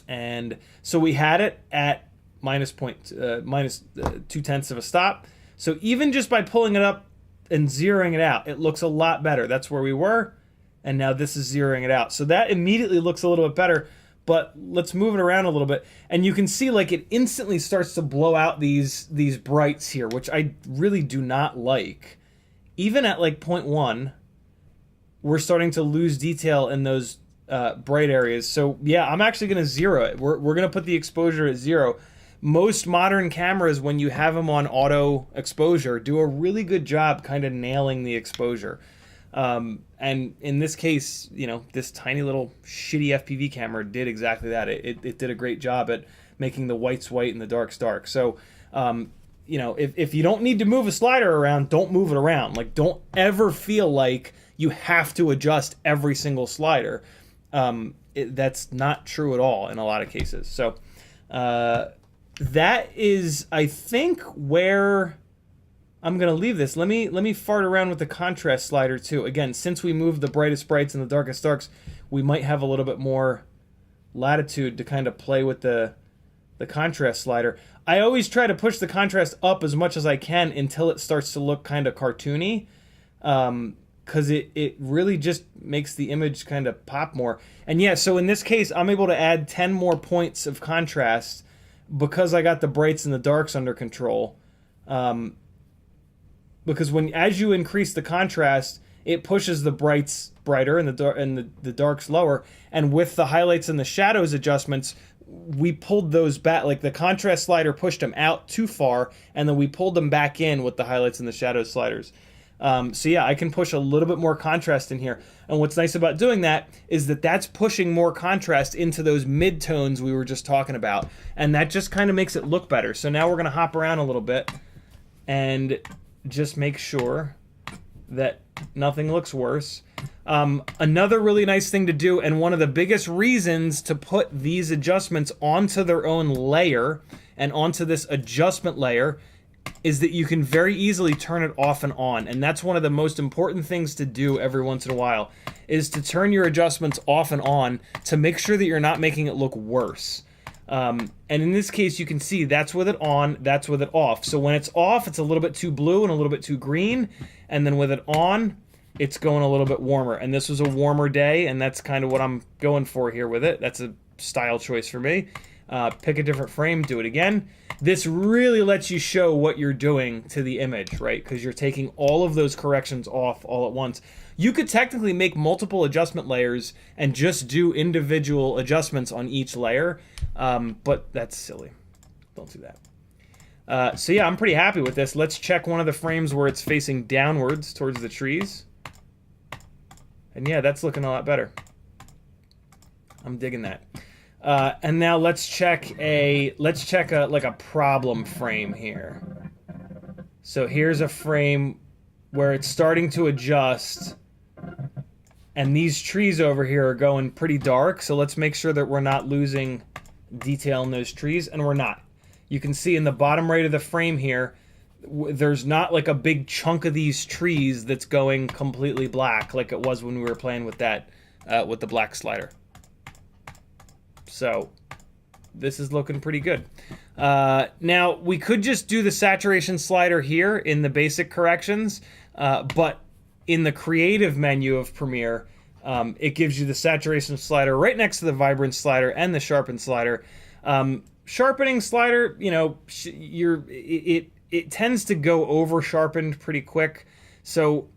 And so we had it at minus 0.2 of a stop. So even just by pulling it up and zeroing it out, it looks a lot better. That's where we were, and now this is zeroing it out. So that immediately looks a little bit better, but let's move it around a little bit. And you can see, like, it instantly starts to blow out these brights here, which I really do not like. Even at like 0.1, we're starting to lose detail in those bright areas. So yeah, I'm actually going to zero it. We're going to put the exposure at 0. Most modern cameras, when you have them on auto exposure, do a really good job kind of nailing the exposure. And in this case, you know, this tiny little shitty FPV camera did exactly that. It did a great job at making the whites white and the darks dark. So, you know, if you don't need to move a slider around, don't move it around. Like, don't ever feel like you have to adjust every single slider. That's not true at all in a lot of cases. So, that is, I think, where I'm going to leave this. Let me fart around with the contrast slider too. Again, since we moved the brightest brights and the darkest darks, we might have a little bit more latitude to kind of play with the contrast slider. I always try to push the contrast up as much as I can until it starts to look kind of cartoony, because it really just makes the image kind of pop more. And yeah, so in this case, I'm able to add 10 more points of contrast because I got the brights and the darks under control. because as you increase the contrast, it pushes the brights brighter and the darks lower. And with the highlights and the shadows adjustments, we pulled those back. Like the contrast slider pushed them out too far, and then we pulled them back in with the highlights and the shadows sliders. So yeah, I can push a little bit more contrast in here. And what's nice about doing that is that that's pushing more contrast into those mid-tones we were just talking about. And that just kind of makes it look better. So now we're going to hop around a little bit and just make sure that nothing looks worse. Another really nice thing to do, and one of the biggest reasons to put these adjustments onto their own layer and onto this adjustment layer, is that you can very easily turn it off and on. And that's one of the most important things to do every once in a while, is to turn your adjustments off and on to make sure that you're not making it look worse. And in this case, you can see that's with it on, that's with it off. So when it's off, it's a little bit too blue and a little bit too green. And then with it on, it's going a little bit warmer. And this was a warmer day, and that's kind of what I'm going for here with it. That's a style choice for me. Pick a different frame, do it again. This really lets you show what you're doing to the image, right? Because you're taking all of those corrections off all at once. You could technically make multiple adjustment layers and just do individual adjustments on each layer, but that's silly. Don't do that. So yeah, I'm pretty happy with this. Let's check one of the frames where it's facing downwards towards the trees. And yeah, that's looking a lot better. I'm digging that. And now let's check like a problem frame here. So here's a frame where it's starting to adjust, and these trees over here are going pretty dark. So let's make sure that we're not losing detail in those trees, and we're not. You can see in the bottom right of the frame here, there's not like a big chunk of these trees that's going completely black like it was when we were playing with that, with the black slider. So this is looking pretty good. Now, we could just do the saturation slider here in the basic corrections, but in the creative menu of Premiere, it gives you the saturation slider right next to the vibrance slider and the sharpen slider. Sharpening slider, you know, it tends to go over sharpened pretty quick, so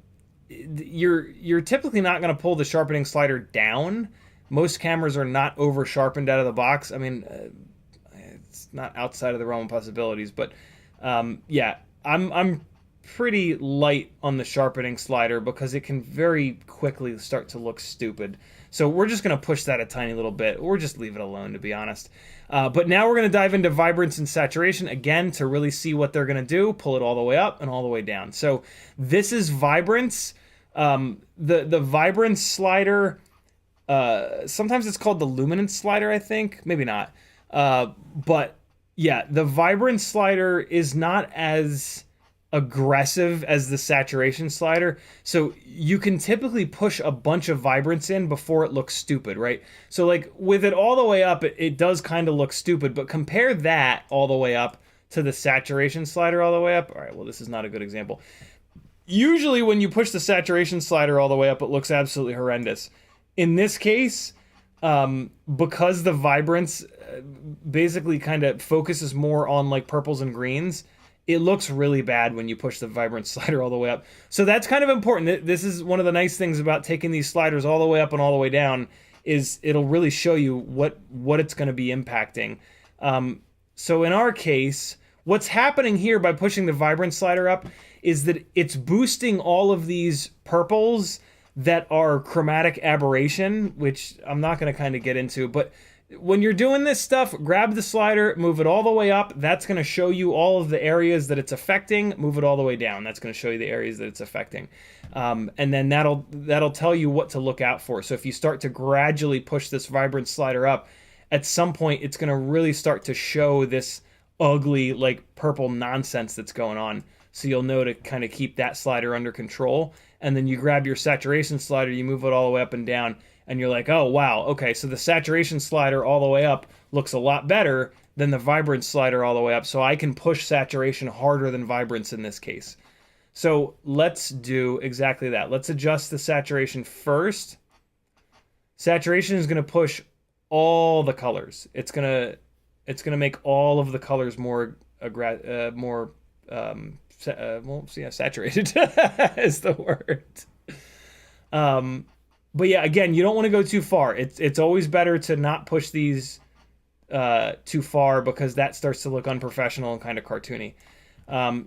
you're typically not going to pull the sharpening slider down. Most cameras are not over sharpened out of the box. I mean, it's not outside of the realm of possibilities, but yeah, I'm pretty light on the sharpening slider because it can very quickly start to look stupid. So we're just going to push that a tiny little bit, or just leave it alone, to be honest. But now we're going to dive into vibrance and saturation again to really see what they're going to do. Pull it all the way up and all the way down. So this is vibrance. The vibrance slider, sometimes it's called the luminance slider, I think. Maybe not. But yeah, the vibrance slider is not as aggressive as the saturation slider, so you can typically push a bunch of vibrance in before it looks stupid, right? So like with it all the way up, it does kind of look stupid, but compare that all the way up to the saturation slider all the way up. All right, well, this is not a good example. Usually when you push the saturation slider all the way up, it looks absolutely horrendous. In this case, because the vibrance basically kind of focuses more on like purples and greens, it looks really bad when you push the vibrance slider all the way up. So that's kind of important. This is one of the nice things about taking these sliders all the way up and all the way down, is it'll really show you what it's going to be impacting. So in our case, what's happening here by pushing the vibrance slider up is that it's boosting all of these purples that are chromatic aberration, which I'm not going to kind of get into, but when you're doing this stuff, grab the slider, move it all the way up. That's going to show you all of the areas that it's affecting. Move it all the way down. That's going to show you the areas that it's affecting. And then that'll tell you what to look out for. So if you start to gradually push this vibrance slider up, at some point it's going to really start to show this ugly, like, purple nonsense that's going on. So you'll know to kind of keep that slider under control. And then you grab your saturation slider, you move it all the way up and down, and you're like, oh, wow, okay, so the saturation slider all the way up looks a lot better than the vibrance slider all the way up, so I can push saturation harder than vibrance in this case. So let's do exactly that. Let's adjust the saturation first. Saturation is going to push all the colors. It's going to make all of the colors more well, yeah, saturated is the word. But yeah, again, you don't want to go too far. It's always better to not push these too far, because that starts to look unprofessional and kind of cartoony.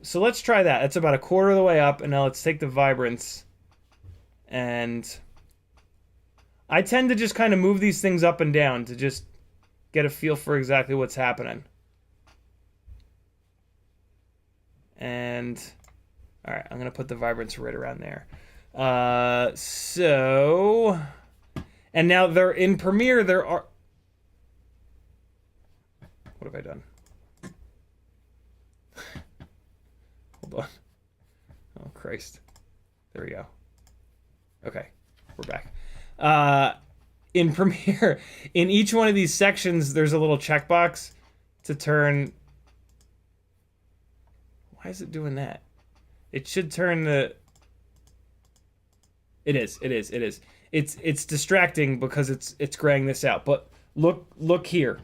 So let's try that. That's about a quarter of the way up, and now let's take the vibrance, and I tend to just kind of move these things up and down to just get a feel for exactly what's happening. And all right, I'm gonna put the vibrance right around there. So, and now they're in Premiere. There are. What have I done? Hold on. Oh Christ! There we go. Okay, we're back. In Premiere, in each one of these sections, there's a little checkbox to turn. Why is it doing that? It should turn the. It is. It's distracting because it's graying this out. But look here.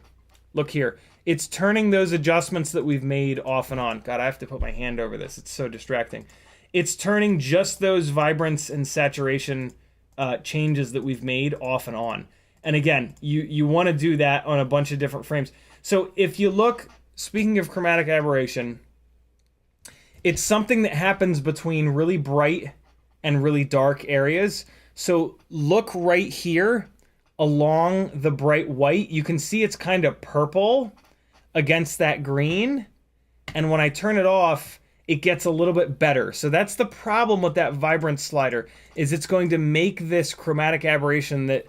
Look here. It's turning those adjustments that we've made off and on. God, I have to put my hand over this. It's so distracting. It's turning just those vibrance and saturation changes that we've made off and on. And again, you want to do that on a bunch of different frames. So if you look, speaking of chromatic aberration, it's something that happens between really bright and really dark areas. So look right here along the bright white. You can see it's kind of purple against that green. And when I turn it off, it gets a little bit better. So that's the problem with that vibrance slider, is it's going to make this chromatic aberration that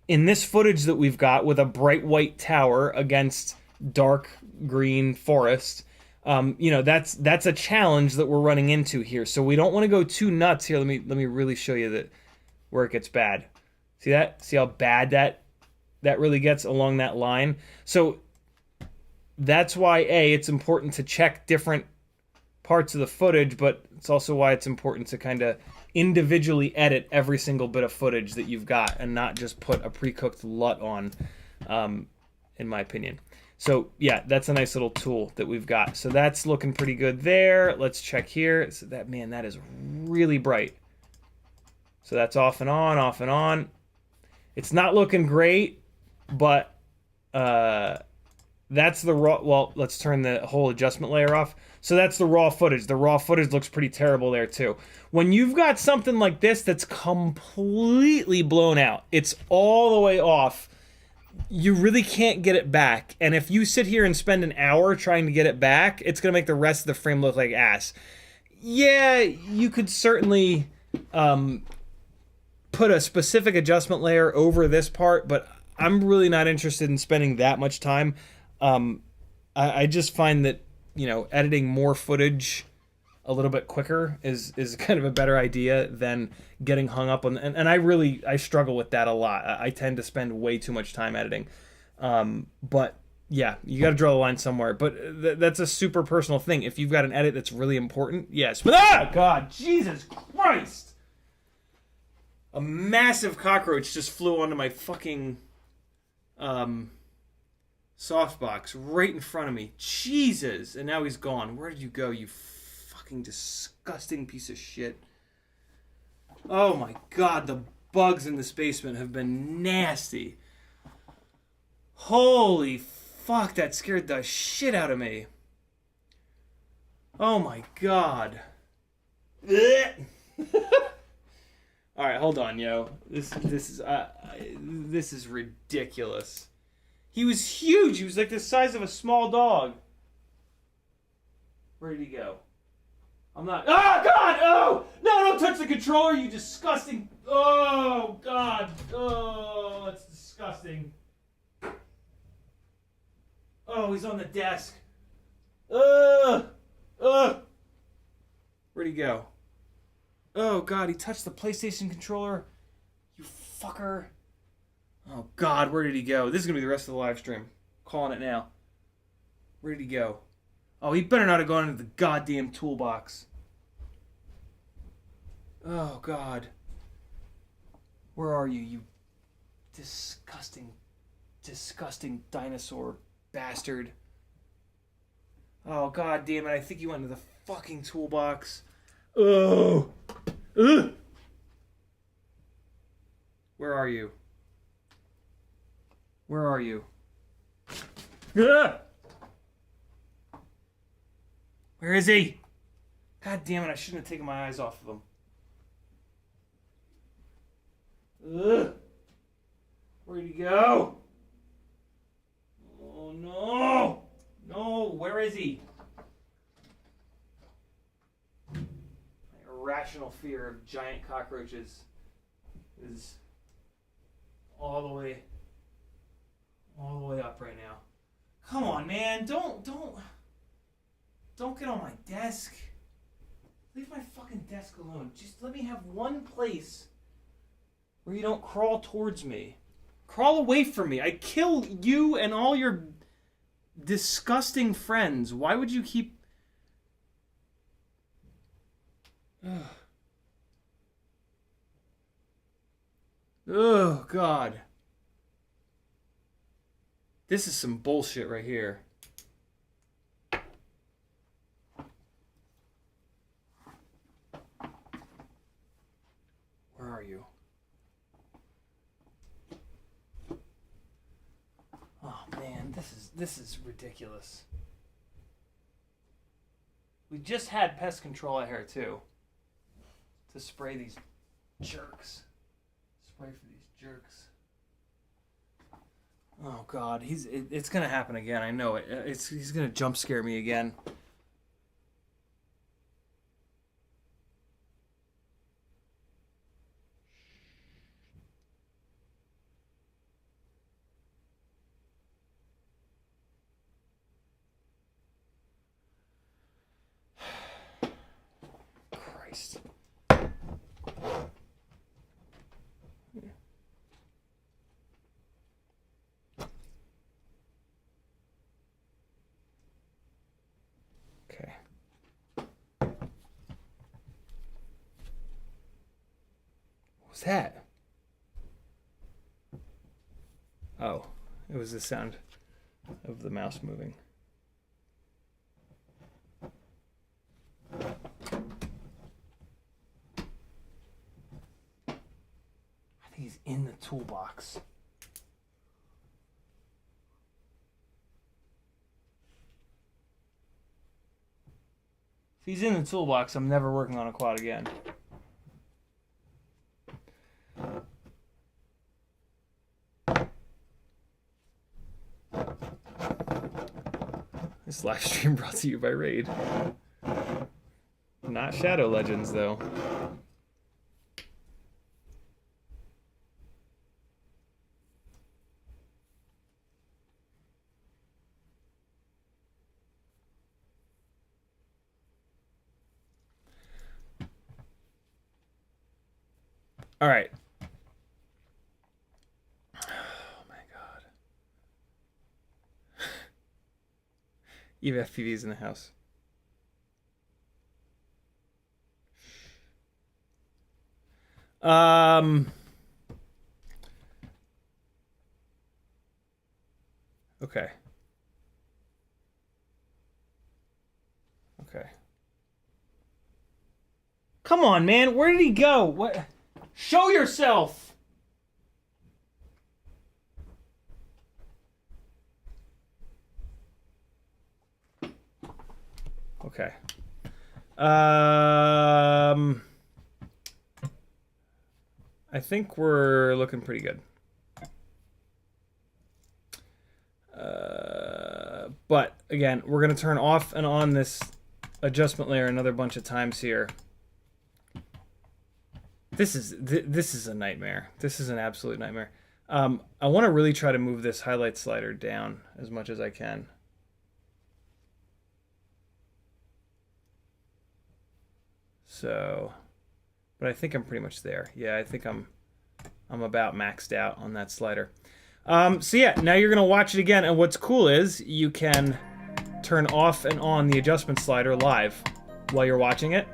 in this footage that we've got with a bright white tower against dark green forest, you know, that's a challenge that we're running into here. So we don't want to go too nuts here. Let me really show you that where it gets bad. See that? See how bad that really gets along that line? So that's why it's important to check different parts of the footage, but it's also why it's important to kind of individually edit every single bit of footage that you've got and not just put a pre-cooked LUT on, in my opinion. So yeah, that's a nice little tool that we've got. So that's looking pretty good there. Let's check here. So that is really bright. So that's off and on, off and on. It's not looking great, but that's the raw. Well, let's turn the whole adjustment layer off. So that's the raw footage. The raw footage looks pretty terrible there too. When you've got something like this that's completely blown out, it's all the way off, you really can't get it back. And if you sit here and spend an hour trying to get it back, it's going to make the rest of the frame look like ass. Yeah, you could certainly put a specific adjustment layer over this part, but I'm really not interested in spending that much time. I just find that, you know, editing more footage a little bit quicker is kind of a better idea than getting hung up on, and I struggle with that a lot. I tend to spend way too much time editing. But yeah, you got to draw the line somewhere. But that's a super personal thing. If you've got an edit that's really important, yes. But God, Jesus Christ! A massive cockroach just flew onto my fucking softbox right in front of me. Jesus! And now he's gone. Where did you go, you fucking disgusting piece of shit? Oh my God, the bugs in this basement have been nasty. Holy fuck, that scared the shit out of me. Oh my God. All right, hold on, yo. This is ridiculous. He was huge. He was like the size of a small dog. Where did he go? I'm not. Oh God! Oh no! Don't touch the controller, you disgusting. Oh God! Oh, that's disgusting. Oh, he's on the desk. Where'd he go? Oh God! He touched the PlayStation controller. You fucker. Oh God! Where did he go? This is gonna be the rest of the live stream. Calling it now. Where did he go? Oh, he better not have gone into the goddamn toolbox. Oh, God. Where are you, you disgusting, disgusting dinosaur bastard? Oh, god damn it. I think you went into the fucking toolbox. Oh. Ugh. Where are you? Where are you? Ugh. Where is he? God damn it, I shouldn't have taken my eyes off of him. Ugh. Where'd he go? Oh no! No, where is he? My irrational fear of giant cockroaches is all the way up right now. Come on, man, don't get on my desk. Leave my fucking desk alone. Just let me have one place where you don't crawl towards me. Crawl away from me. I kill you and all your disgusting friends. Why would you keep... Ugh. Oh, God. This is some bullshit right here. Where are you? Oh man, this is ridiculous. We just had pest control out here too. To spray these jerks. Spray for these jerks. Oh god, it's gonna happen again. I know it. He's gonna jump scare me again. Christ. Okay. What was that? Oh, it was the sound of the mouse moving. I think he's in the toolbox. If he's in the toolbox, I'm never working on a quad again. This live stream brought to you by Raid. Not Shadow Legends, though. All right. Oh my god. CiottiFPV is in the house. Okay. Okay. Come on, man. Where did he go? What? Show yourself. Okay. I think we're looking pretty good. But again, we're going to turn off and on this adjustment layer another bunch of times here. This is a nightmare. This is an absolute nightmare. I want to really try to move this highlight slider down as much as I can. So, but I think I'm pretty much there. Yeah, I think I'm about maxed out on that slider. So yeah, now you're gonna watch it again, and what's cool is you can turn off and on the adjustment slider live while you're watching it,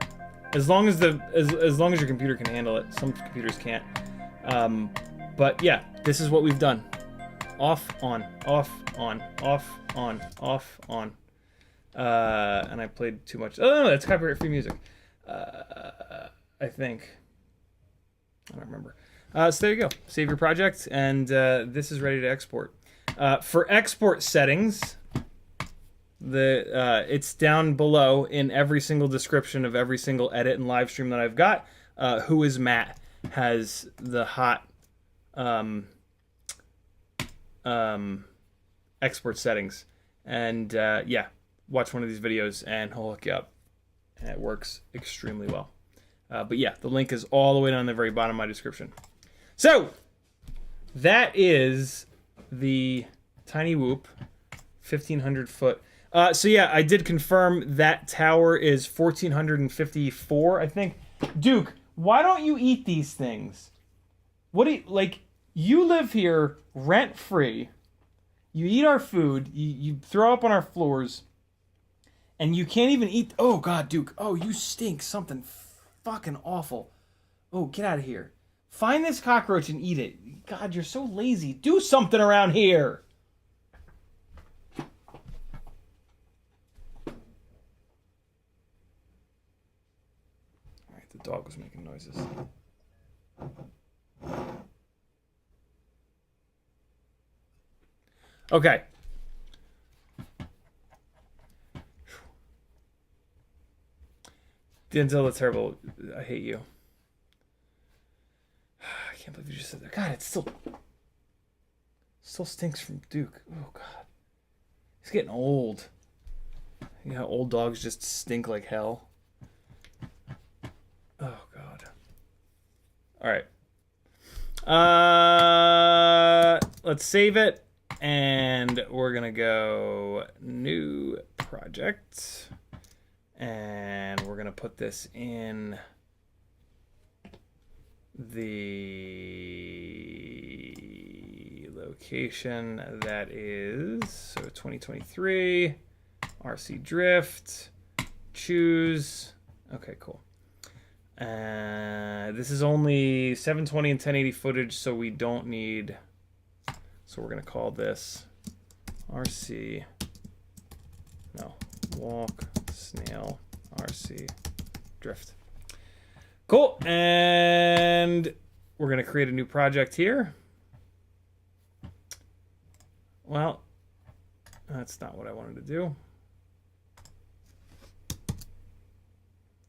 as long as as long as your computer can handle it. Some computers can't. But yeah, this is what we've done. Off, on, off, on, off, on, off, on. And I played too much. Oh, no, that's copyright-free music. I think. I don't remember. So there you go. Save your project, and this is ready to export. For export settings, it's down below in every single description of every single edit and live stream that I've got. Who is Matt has the hot export settings, and yeah, watch one of these videos and he'll hook you up, and it works extremely well. But yeah, the link is all the way down the very bottom of my description. So that is the Tiny Whoop 1500 foot. So yeah, I did confirm that tower is 1454, I think. Duke, why don't you eat these things? What do you, like, you live here rent free. You eat our food, you throw up on our floors, and you can't even eat. Oh God, Duke. Oh, you stink something fucking awful. Oh, get out of here. Find this cockroach and eat it. God, you're so lazy. Do something around here. Alright, the dog was making noises. Okay. Denzel, that's terrible. I hate you. I can't believe you just said that. God, it still stinks from Duke. Oh God, he's getting old. You know how old dogs just stink like hell. Oh God. All right. Let's save it, and we're gonna go new project, and we're gonna put this in the location that is, so 2023 RC drift, choose. Okay, cool. This is only 720 and 1080 footage, so we don't need, so we're gonna call this RC, no, Walksnail RC drift. Cool, and we're gonna create a new project here. Well, that's not what I wanted to do.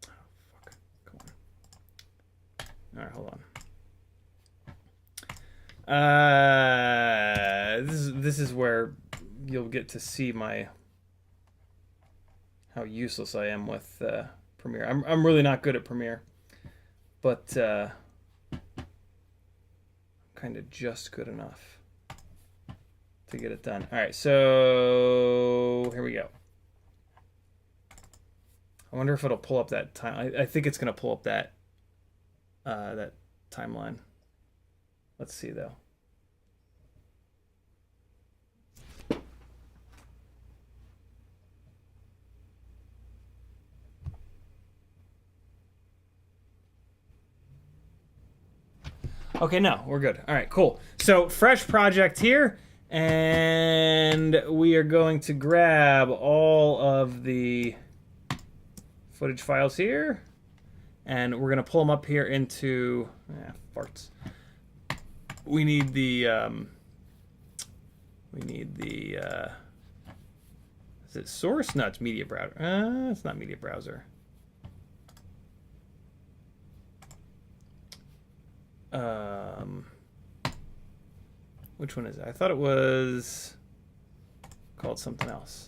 Oh, fuck. Come on. All right, hold on. This is where you'll get to see how useless I am with Premiere. I'm really not good at Premiere. But kind of just good enough to get it done. All right, so here we go. I wonder if it'll pull up that time. I think it's gonna pull up that that timeline. Let's see though. Okay, no, we're good. All right, cool. So fresh project here, and we are going to grab all of the footage files here, and we're gonna pull them up here into farts. We need the is it source? No, it's media browser. It's not media browser. Which one is it? I thought it was called something else.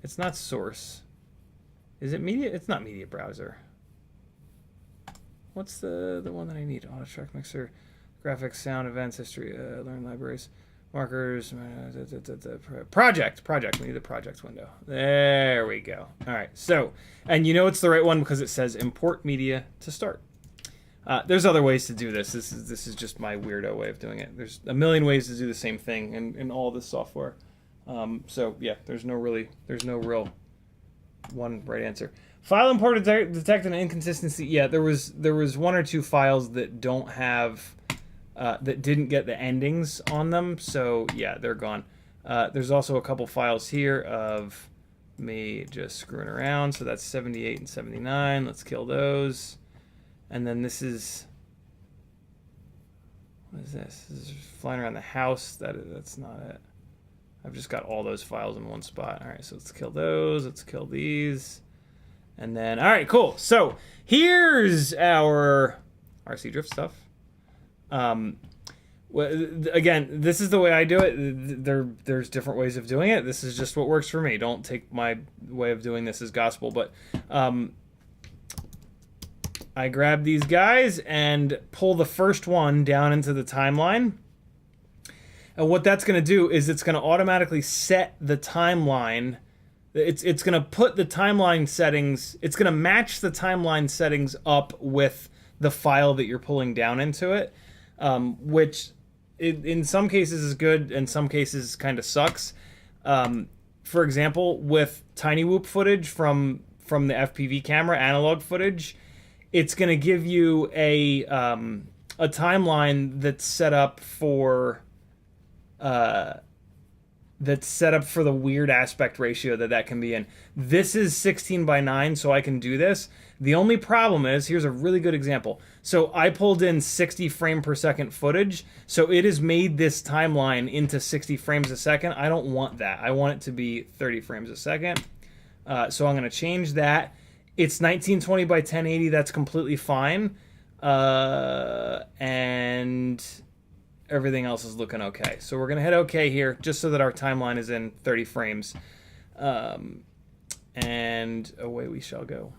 It's not source. Is it media? It's not media browser. What's the one that I need? Auto track mixer, graphics, sound, events, history, learn libraries, markers, project. We need the project window. There we go. All right. So, and you know it's the right one because it says import media to start. There's other ways to do this. This is just my weirdo way of doing it. There's a million ways to do the same thing in all this software. So yeah, there's no real one right answer. File import detect an inconsistency. Yeah, there was one or two files that don't have that didn't get the endings on them. So yeah, they're gone. There's also a couple files here of me just screwing around. So that's 78 and 79. Let's kill those. And then this is... What is this? This is flying around the house. That's not it. I've just got all those files in one spot. All right, so let's kill those. Let's kill these. And then, all right, cool. So here's our RC drift stuff. Again, this is the way I do it. There's different ways of doing it. This is just what works for me. Don't take my way of doing this as gospel. But I grab these guys and pull the first one down into the timeline. And what that's going to do is it's going to automatically set the timeline. It's going to put the timeline settings. It's going to match the timeline settings up with the file that you're pulling down into it, which in some cases is good, in some cases kind of sucks. For example, with tiny whoop footage from the FPV camera, analog footage, it's going to give you a timeline that's set up for the weird aspect ratio that can be in. This is 16:9, so I can do this. The only problem is, here's a really good example. So I pulled in 60 frame per second footage, so it has made this timeline into 60 frames a second. I don't want that. I want it to be 30 frames a second. So I'm going to change that. It's 1920 by 1080. That's completely fine. And everything else is looking okay. So we're going to hit OK here, just so that our timeline is in 30 frames. And away we shall go.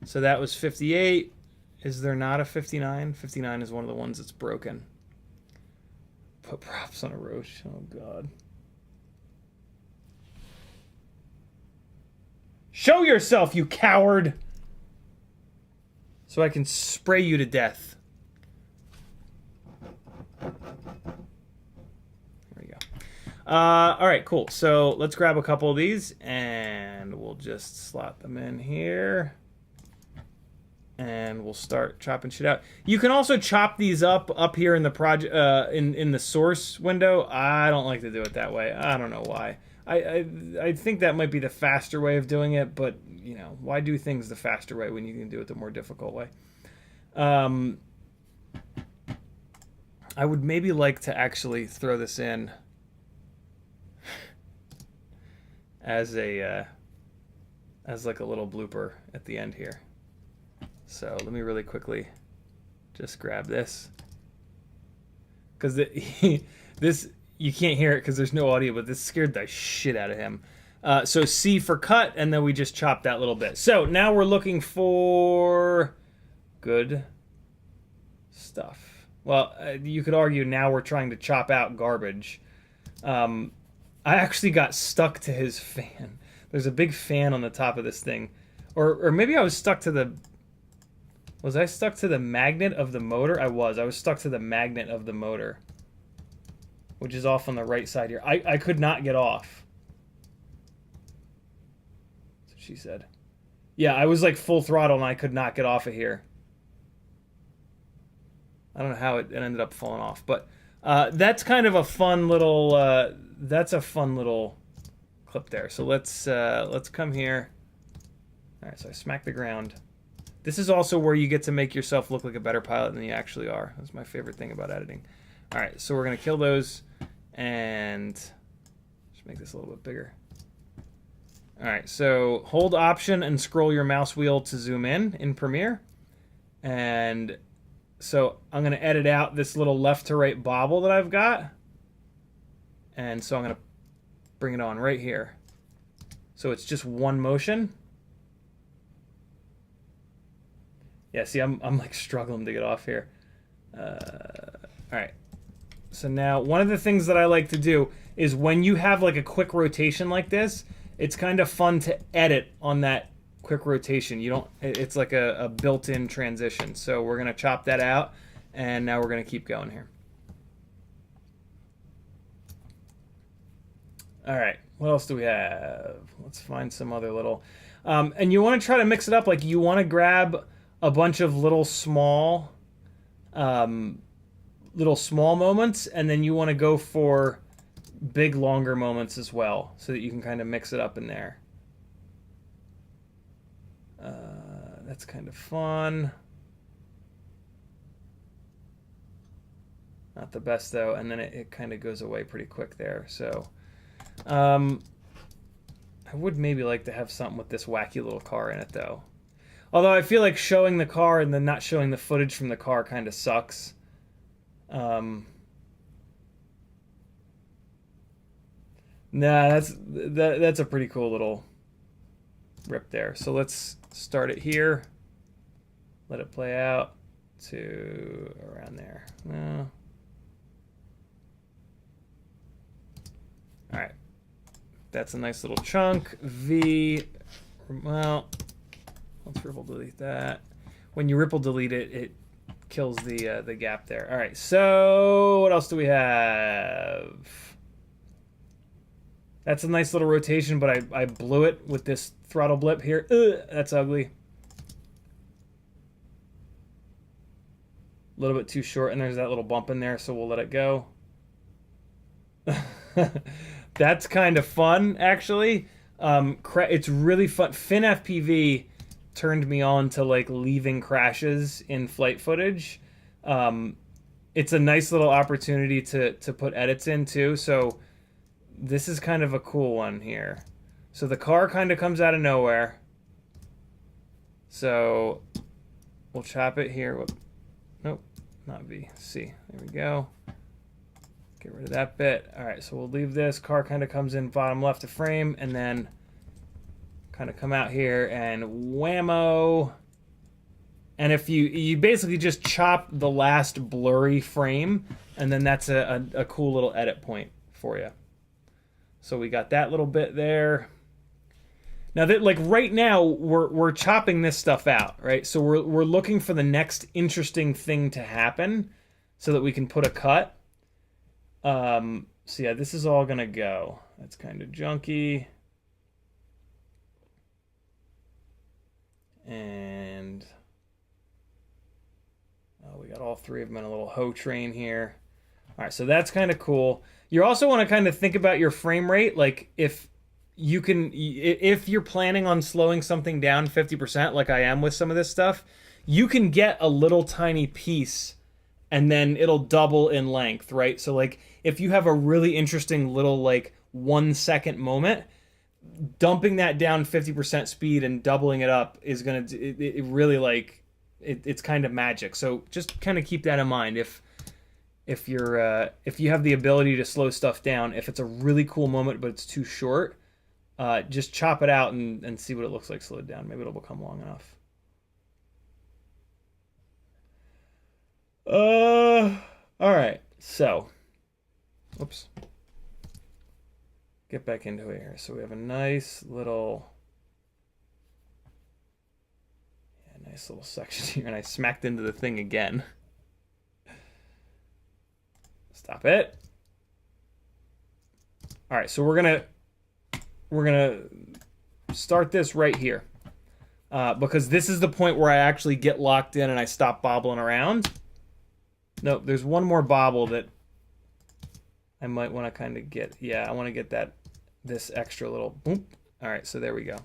So that was 58. Is there not a 59? 59 is one of the ones that's broken. Put props on a roach. Oh, God. Show yourself, you coward! So I can spray you to death. There we go. All right, cool. So let's grab a couple of these, and we'll just slot them in here. And we'll start chopping shit out. You can also chop these up here in the project, in the source window. I don't like to do it that way. I don't know why. I think that might be the faster way of doing it, but you know, why do things the faster way when you can do it the more difficult way? I would maybe like to actually throw this in as like a little blooper at the end here. So let me really quickly just grab this, because this, you can't hear it because there's no audio, but this scared the shit out of him. So C for cut, and then we just chop that little bit. So now we're looking for good stuff. Well, you could argue now we're trying to chop out garbage. I actually got stuck to his fan. There's a big fan on the top of this thing. Or maybe I was stuck to the... Was I stuck to the magnet of the motor? I was stuck to the magnet of the motor, which is off on the right side here. I could not get off. That's what she said. Yeah, I was like full throttle and I could not get off of here. I don't know how it ended up falling off, but that's kind of a fun little that's a fun little clip there. So let's come here. All right, so I smack the ground. This is also where you get to make yourself look like a better pilot than you actually are. That's my favorite thing about editing. All right, so we're gonna kill those and just make this a little bit bigger. All right, so hold Option and scroll your mouse wheel to zoom in Premiere. And so I'm gonna edit out this little left to right bobble that I've got. And so I'm gonna bring it on right here. So it's just one motion. Yeah, see, I'm like struggling to get off here. All right. So now one of the things that I like to do is when you have like a quick rotation like this, it's kind of fun to edit on that quick rotation. You don't, it's like a built-in transition. So we're gonna chop that out, and now we're gonna keep going here. All right, what else do we have? Let's find some other little, and you want to try to mix it up. Like you want to grab a bunch of little small moments, and then you want to go for big longer moments as well, so that you can kind of mix it up in there. That's kind of fun. Not the best though, and then it kind of goes away pretty quick there. So I would maybe like to have something with this wacky little car in it though. Although I feel like showing the car and then not showing the footage from the car kind of sucks. Nah, that's a pretty cool little rip there. So let's start it here. Let it play out to around there. No. All right, that's a nice little chunk. V, well, let's ripple delete that. When you ripple delete it, it kills the gap there. All right, so what else do we have? That's a nice little rotation, but I blew it with this throttle blip here. Ugh, that's ugly. A little bit too short, and there's that little bump in there, so we'll let it go. That's kind of fun, actually. It's really fun. CiottiFPV turned me on to like leaving crashes in flight footage. It's a nice little opportunity to put edits in too. So this is kind of a cool one here. So the car kind of comes out of nowhere. So we'll chop it here. Nope, not V. C. There we go. Get rid of that bit. All right, so we'll leave this. Car kind of comes in bottom left of frame, and then kind of come out here and whammo. And if you basically just chop the last blurry frame, and then that's a cool little edit point for you. So we got that little bit there. Now that like right now we're chopping this stuff out, right? So we're looking for the next interesting thing to happen, so that we can put a cut. So yeah, this is all gonna go. That's kind of junky. And we got all three of them in a little hoe train here. All right, so that's kind of cool. You also want to kind of think about your frame rate. Like if you're planning on slowing something down 50%, like I am with some of this stuff, you can get a little tiny piece and then it'll double in length, right? So like if you have a really interesting little like 1 second moment, dumping that down 50% speed and doubling it up is gonna it really like it's kind of magic. So just kind of keep that in mind. If you have the ability to slow stuff down, if it's a really cool moment but it's too short, just chop it out and see what it looks like slowed down. Maybe it'll become long enough. All right, so, whoops. Get back into it here. So we have a nice little, nice little section here, and I smacked into the thing again. Stop it. All right, so we're gonna start this right here, because this is the point where I actually get locked in and I stop bobbling around. Nope, there's one more bobble that I might want to kind of get. Yeah, I want to get this extra little boop. All right, so there we go.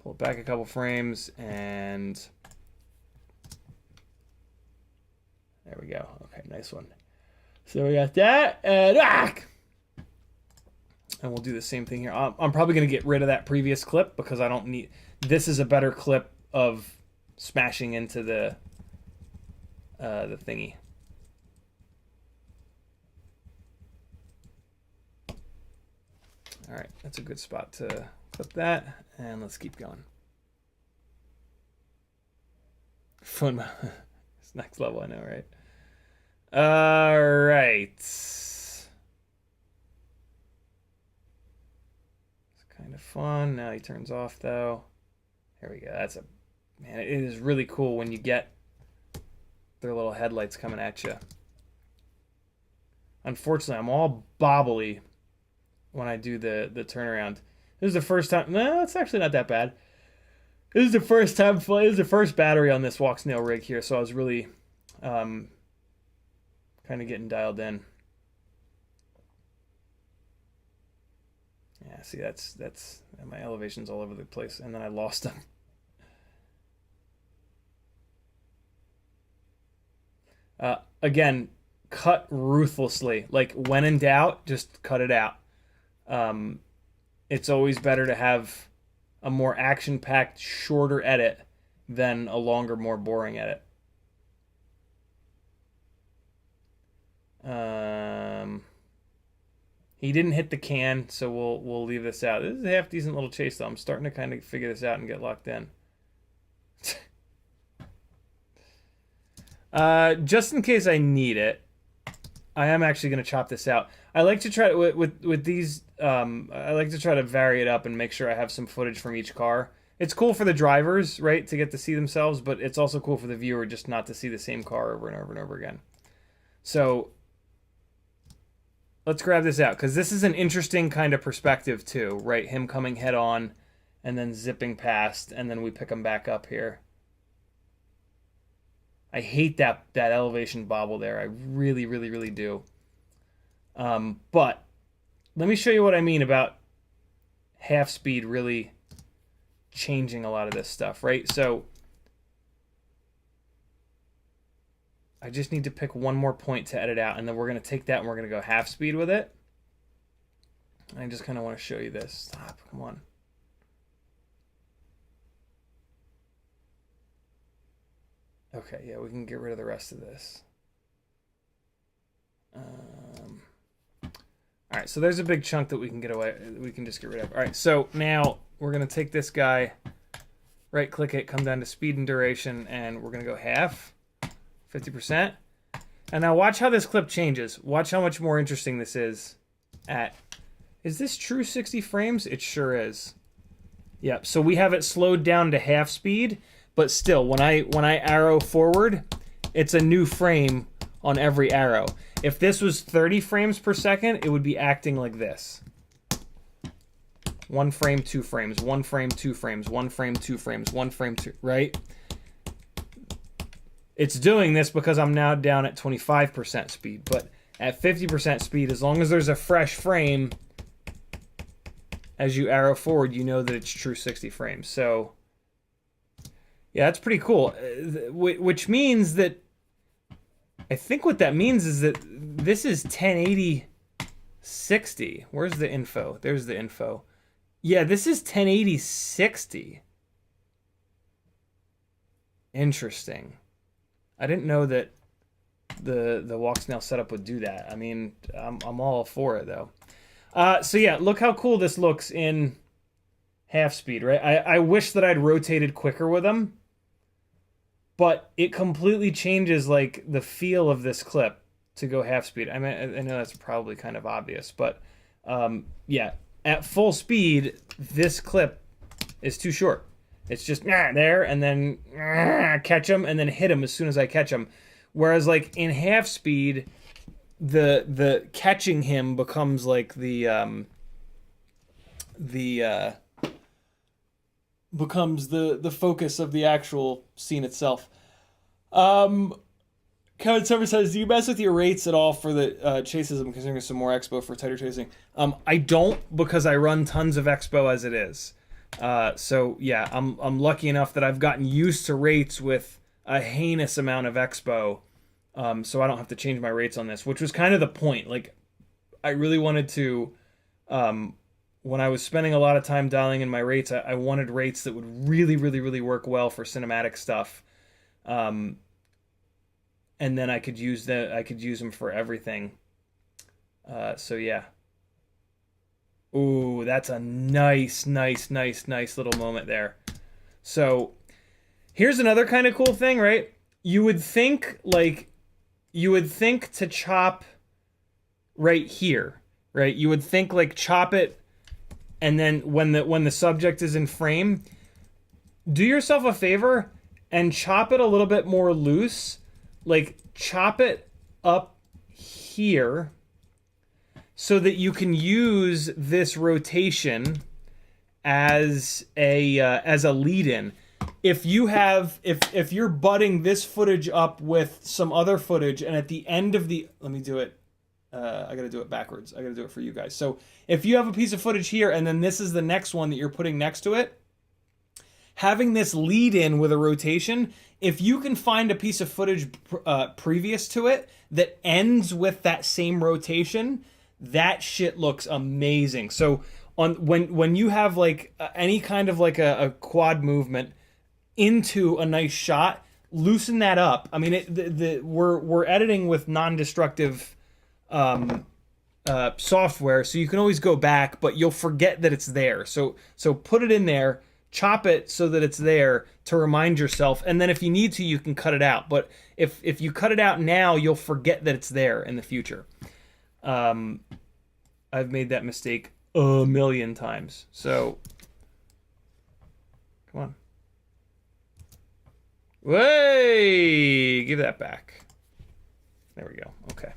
Pull it back a couple frames, and there we go. Okay, nice one. So we got that, and we'll do the same thing here. I'm probably going to get rid of that previous clip because I don't need. This is a better clip of smashing into the thingy. All right, that's a good spot to clip that, and let's keep going. Fun, it's next level, I know, right? All right. It's kind of fun. Now he turns off though. There we go. That's man. It is really cool when you get their little headlights coming at you. Unfortunately, I'm all bobbly when I do the turnaround. This is the first time. No, it's actually not that bad. This is the first time. This is the first battery on this Walksnail rig here, so I was really kind of getting dialed in. Yeah, see, that's my elevation's all over the place, and then I lost them. Again, cut ruthlessly. Like, when in doubt, just cut it out. It's always better to have a more action-packed, shorter edit than a longer, more boring edit. He didn't hit the can, so we'll leave this out. This is a half decent little chase, though. I'm starting to kind of figure this out and get locked in. Just in case I need it, I am actually going to chop this out. I like to try to, with these, I like to try to vary it up and make sure I have some footage from each car. It's cool for the drivers, right, to get to see themselves, but it's also cool for the viewer just not to see the same car over and over and over again. So let's grab this out, because this is an interesting kind of perspective too, right? Him coming head on and then zipping past, and then we pick him back up here. I hate that elevation bobble there. I really, really, really do. But let me show you what I mean about half speed really changing a lot of this stuff, right? So I just need to pick one more point to edit out, and then we're going to take that and we're going to go half speed with it. I just kind of want to show you this. Stop, come on. Okay, yeah, we can get rid of the rest of this. All right, so there's a big chunk that we can get away. We can just get rid of. All right, so now we're gonna take this guy, right-click it, come down to speed and duration, and we're gonna go half, 50%. And now watch how this clip changes. Watch how much more interesting this is. Is this true 60 frames? It sure is. Yep. So we have it slowed down to half speed. But still, when I arrow forward, it's a new frame on every arrow. If this was 30 frames per second, it would be acting like this. 1 frame, 2 frames, 1 frame, 2 frames, 1 frame, 2 frames, 1 frame, 2, right? It's doing this because I'm now down at 25% speed. But at 50% speed, as long as there's a fresh frame, as you arrow forward, you know that it's true 60 frames. So yeah, that's pretty cool. Which means that, I think what that means is that this is 1080 60. Where's the info? There's the info. Yeah, this is 1080 60. Interesting. I didn't know that the Walksnail setup would do that. I mean, I'm all for it though. So yeah, look how cool this looks in half speed, right? I wish that I'd rotated quicker with them. But it completely changes like the feel of this clip to go half speed. I mean, I know that's probably kind of obvious, but yeah, at full speed, this clip is too short. It's just there, and then catch him, and then hit him as soon as I catch him. Whereas like in half speed, the catching him becomes like becomes the focus of the actual scene itself. Kevin Summer says, do you mess with your rates at all for the chases? I'm considering some more expo for tighter chasing. I don't, because I run tons of expo as it is. So yeah, I'm lucky enough that I've gotten used to rates with a heinous amount of expo. So I don't have to change my rates on this, which was kind of the point. Like, I really wanted to, when I was spending a lot of time dialing in my rates, I wanted rates that would really, really, really work well for cinematic stuff. And then I could use them for everything. So yeah. Ooh, that's a nice little moment there. So here's another kind of cool thing, right? You would think to chop right here, right? You would think like chop it, and then when the subject is in frame, do yourself a favor and chop it a little bit more loose. Like, chop it up here so that you can use this rotation as a lead-in. If you're butting this footage up with some other footage, and at the end of the, let me do it I gotta do it backwards. I gotta do it for you guys. So if you have a piece of footage here, and then this is the next one that you're putting next to it, having this lead in with a rotation, if you can find a piece of footage previous to it that ends with that same rotation, that shit looks amazing. So when you have like any kind of like a quad movement into a nice shot, loosen that up. I mean, we're editing with non-destructive software, so you can always go back, but you'll forget that it's there. So put it in there, chop it so that it's there to remind yourself, and then if you need to, you can cut it out. But if you cut it out now, you'll forget that it's there in the future. I've made that mistake a million times. So come on. Way! Give that back. There we go. Okay.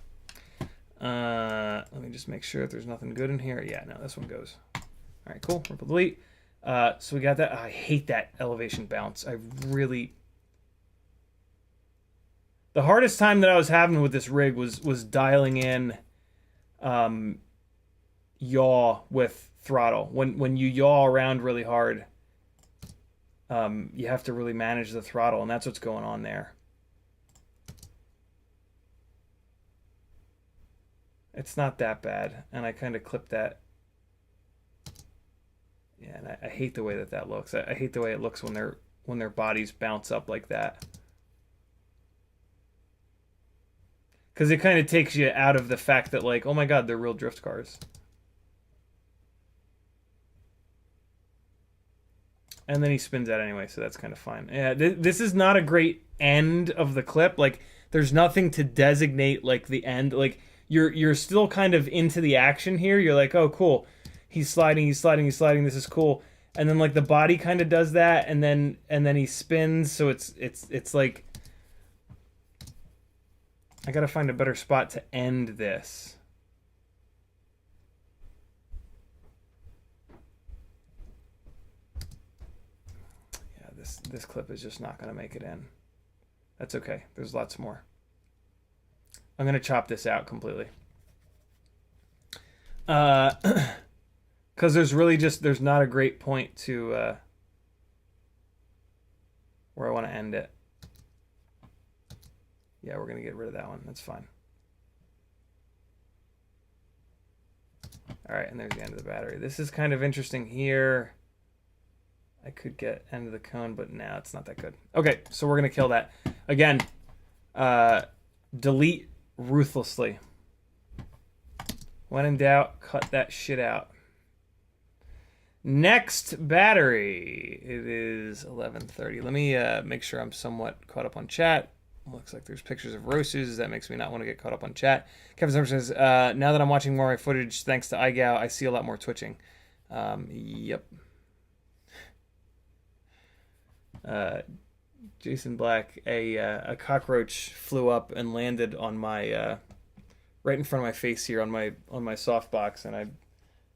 Let me just make sure that there's nothing good in here. Yeah, no, this one goes. All right, cool. Ripple delete. So we got that. Oh, I hate that elevation bounce. I really... The hardest time that I was having with this rig was dialing in yaw with throttle. When you yaw around really hard, you have to really manage the throttle, and that's what's going on there. It's not that bad, and I kind of clipped that. Yeah, and I hate the way that looks. I hate the way it looks when their bodies bounce up like that. Because it kind of takes you out of the fact that, like, oh my god, they're real drift cars. And then he spins out anyway, so that's kind of fine. Yeah, this is not a great end of the clip. Like, there's nothing to designate, like, the end. Like, you're still kind of into the action here. You're like, oh, cool. He's sliding, he's sliding, he's sliding. This is cool. And then, like, the body kind of does that, and then he spins. So it's like, I gotta find a better spot to end this. Yeah, this clip is just not gonna make it in. That's okay. There's lots more. I'm gonna chop this out completely. Because there's really there's not a great point to where I want to end it. Yeah, we're going to get rid of that one. That's fine. All right, and there's the end of the battery. This is kind of interesting here. I could get end of the cone, but now it's not that good. Okay, so we're going to kill that. Again, delete ruthlessly. When in doubt, cut that shit out. Next battery. It is 11:30. Let me make sure I'm somewhat caught up on chat. Looks like there's pictures of Rosus. That makes me not want to get caught up on chat. Kevin Summer says, now that I'm watching more of my footage, thanks to iGow, I see a lot more twitching. Yep. Jason Black, a cockroach flew up and landed on my right in front of my face here on my softbox, and I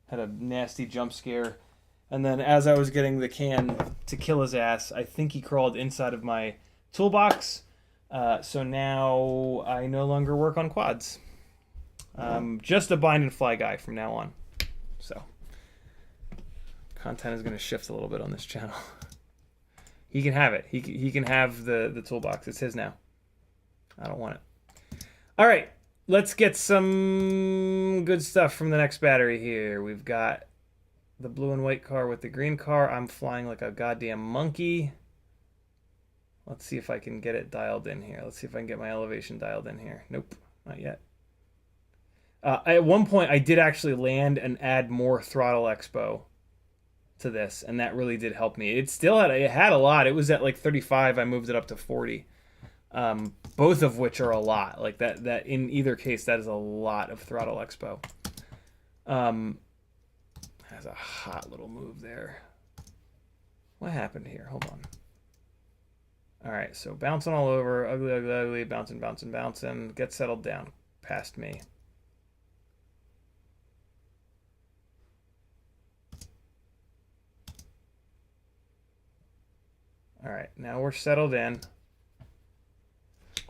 had a nasty jump scare. And then as I was getting the can to kill his ass, I think he crawled inside of my toolbox. So now I no longer work on quads. Just a bind and fly guy from now on. So content is going to shift a little bit on this channel. He can have it. He can have the toolbox. It's his now. I don't want it. All right, let's get some good stuff from the next battery here. We've got the blue and white car with the green car. I'm flying like a goddamn monkey. Let's see if I can get it dialed in here. Let's see if I can get my elevation dialed in here. Nope, not yet. At one point, I did actually land and add more throttle expo to this, and that really did help me. It had a lot. It was at like 35. I moved it up to 40. Both of which are a lot. Like that in either case, that is a lot of throttle expo. Has a hot little move there. What happened here? Hold on. All right, so bouncing all over, ugly, ugly, ugly, bouncing, bouncing, bouncing. Get settled down past me. All right, now we're settled in.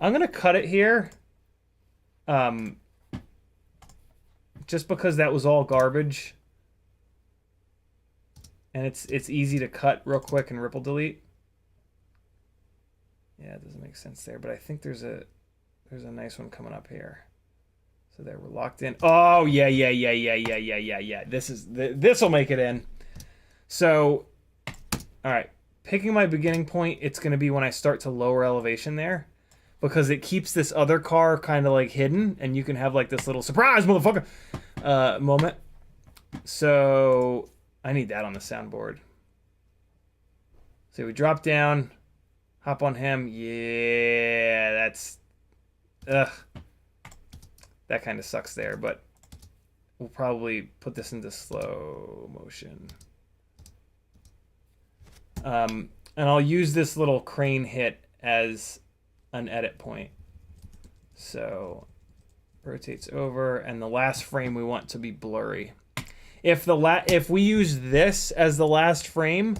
I'm gonna cut it here. just because that was all garbage. And it's easy to cut real quick and ripple delete. Yeah, it doesn't make sense there, but I think there's a nice one coming up here. So there, we're locked in. Oh, yeah. This will make it in. So, all right. Picking my beginning point, it's going to be when I start to lower elevation there. Because it keeps this other car kind of like hidden. And you can have like this little surprise, motherfucker, moment. So, I need that on the soundboard. So we drop down. Hop on him. Yeah, that's... Ugh. That kind of sucks there, but we'll probably put this into slow motion. And I'll use this little crane hit as an edit point. So rotates over, and the last frame we want to be blurry. If we use this as the last frame,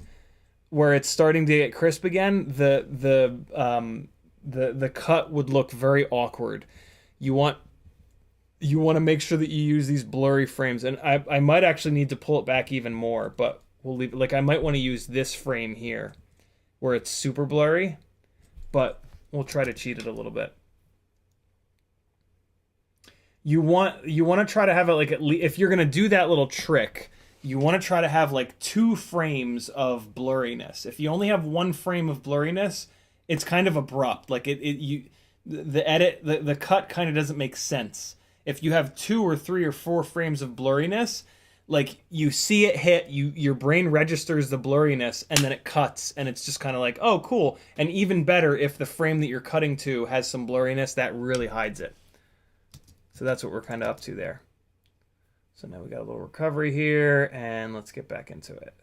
where it's starting to get crisp again, the cut would look very awkward. You want to make sure that you use these blurry frames, and I might actually need to pull it back even more, but we'll leave it. Like, I might want to use this frame here where it's super blurry, but we'll try to cheat it a little bit. You want to try to have it like, at least, if you're going to do that little trick, you want to try to have like 2 frames of blurriness. If you only have 1 frame of blurriness, it's kind of abrupt. Like the cut kind of doesn't make sense. If you have 2 or 3 or 4 frames of blurriness, like, you see it hit, your brain registers the blurriness, and then it cuts, and it's just kind of like, oh, cool. And even better, if the frame that you're cutting to has some blurriness, that really hides it. So that's what we're kind of up to there. So now we got a little recovery here, and let's get back into it.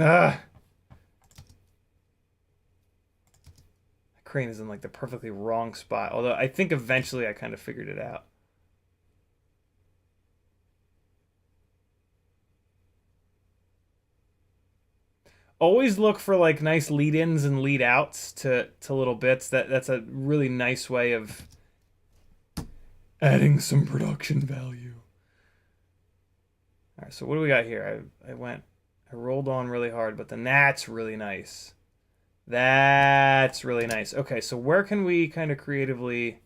Ah! The crane is in like the perfectly wrong spot, although I think eventually I kind of figured it out. Always look for like nice lead-ins and lead-outs to little bits. That's a really nice way of adding some production value. All right, so what do we got here? I rolled on really hard, but then that's really nice. That's really nice. Okay, so where can we kind of creatively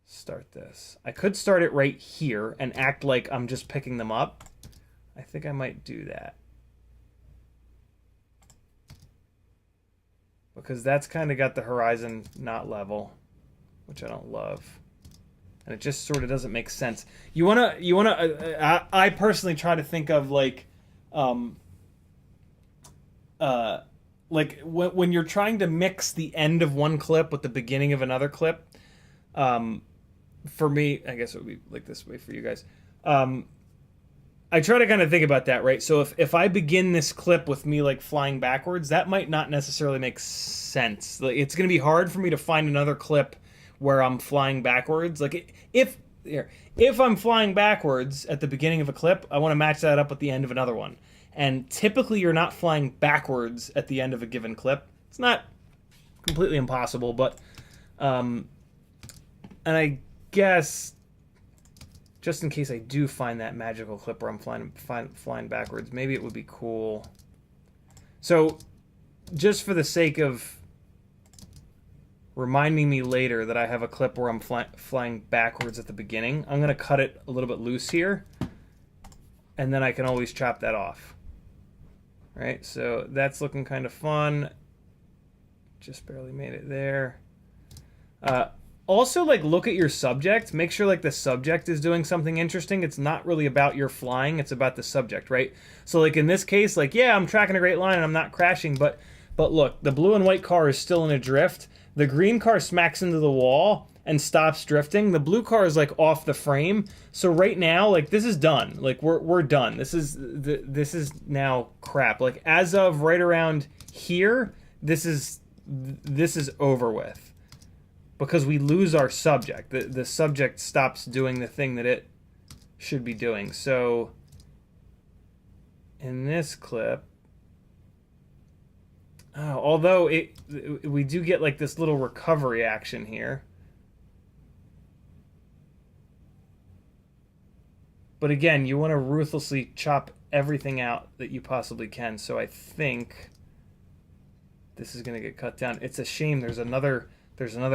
start this? I could start it right here and act like I'm just picking them up. I think I might do that. Because that's kind of got the horizon not level, which I don't love. And it just sort of doesn't make sense. I personally try to think of like when you're trying to mix the end of one clip with the beginning of another clip. For me, I guess it would be like this way for you guys. I try to kind of think about that, right? So if I begin this clip with me like flying backwards, that might not necessarily make sense. Like, it's going to be hard for me to find another clip where I'm flying backwards. Like, if I'm flying backwards at the beginning of a clip, I want to match that up with the end of another one. And typically you're not flying backwards at the end of a given clip. It's not completely impossible, but and I guess just in case I do find that magical clip where I'm flying backwards, maybe it would be cool. So, just for the sake of reminding me later that I have a clip where I'm flying backwards at the beginning, I'm going to cut it a little bit loose here, and then I can always chop that off. Right, so that's looking kind of fun. Just barely made it there. Also, like, look at your subject. Make sure, like, the subject is doing something interesting. It's not really about your flying. It's about the subject, right? So, like, in this case, like, yeah, I'm tracking a great line and I'm not crashing, but look, the blue and white car is still in a drift. The green car smacks into the wall and stops drifting. The blue car is, like, off the frame. So right now, like, this is done. Like, we're done. This is now crap. Like, as of right around here, this is over with. Because we lose our subject. The subject stops doing the thing that it should be doing. So, in this clip, Although we do get like this little recovery action here. But again, you want to ruthlessly chop everything out that you possibly can. So I think this is going to get cut down. It's a shame there's another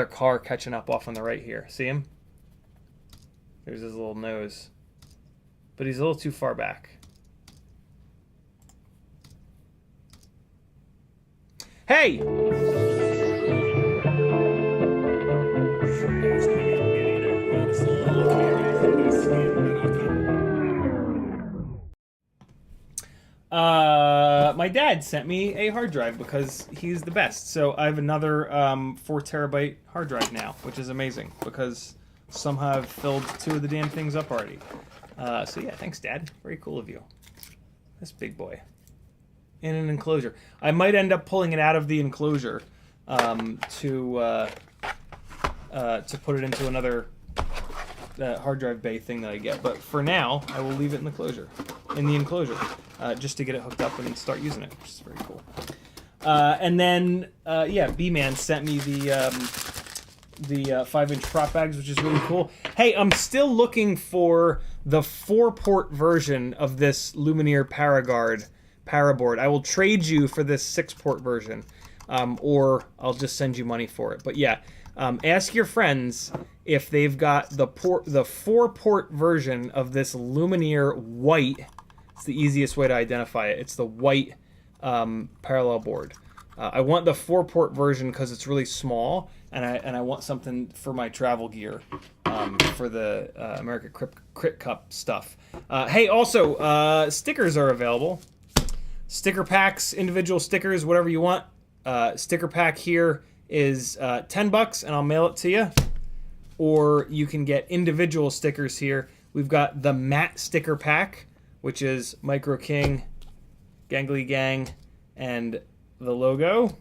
car catching up off on the right here. See him? There's his little nose. But he's a little too far back. Hey! My dad sent me a hard drive because he's the best. So I have another 4 terabyte hard drive now, which is amazing because somehow I've filled 2 of the damn things up already. So yeah, thanks, Dad. Very cool of you. This big boy. In an enclosure. I might end up pulling it out of the enclosure to put it into another hard drive bay thing that I get. But for now, I will leave it in the enclosure, just to get it hooked up and start using it, which is very cool. And then, yeah, B-Man sent me the 5-inch prop bags, which is really cool. Hey, I'm still looking for the 4-port version of this Lumineer Paraboard. I will trade you for this 6-port version, or I'll just send you money for it. But yeah, ask your friends if they've got the 4-port version of this Lumineer white. It's the easiest way to identify it. It's the white parallel board. I want the 4-port version because it's really small, and I want something for my travel gear, for the America Crit Cup stuff. Hey, also, stickers are available. Sticker packs, individual stickers, whatever you want. Sticker pack here is $10, and I'll mail it to you. Or you can get individual stickers here. We've got the matte sticker pack, which is Micro King, Gangly Gang, and the logo.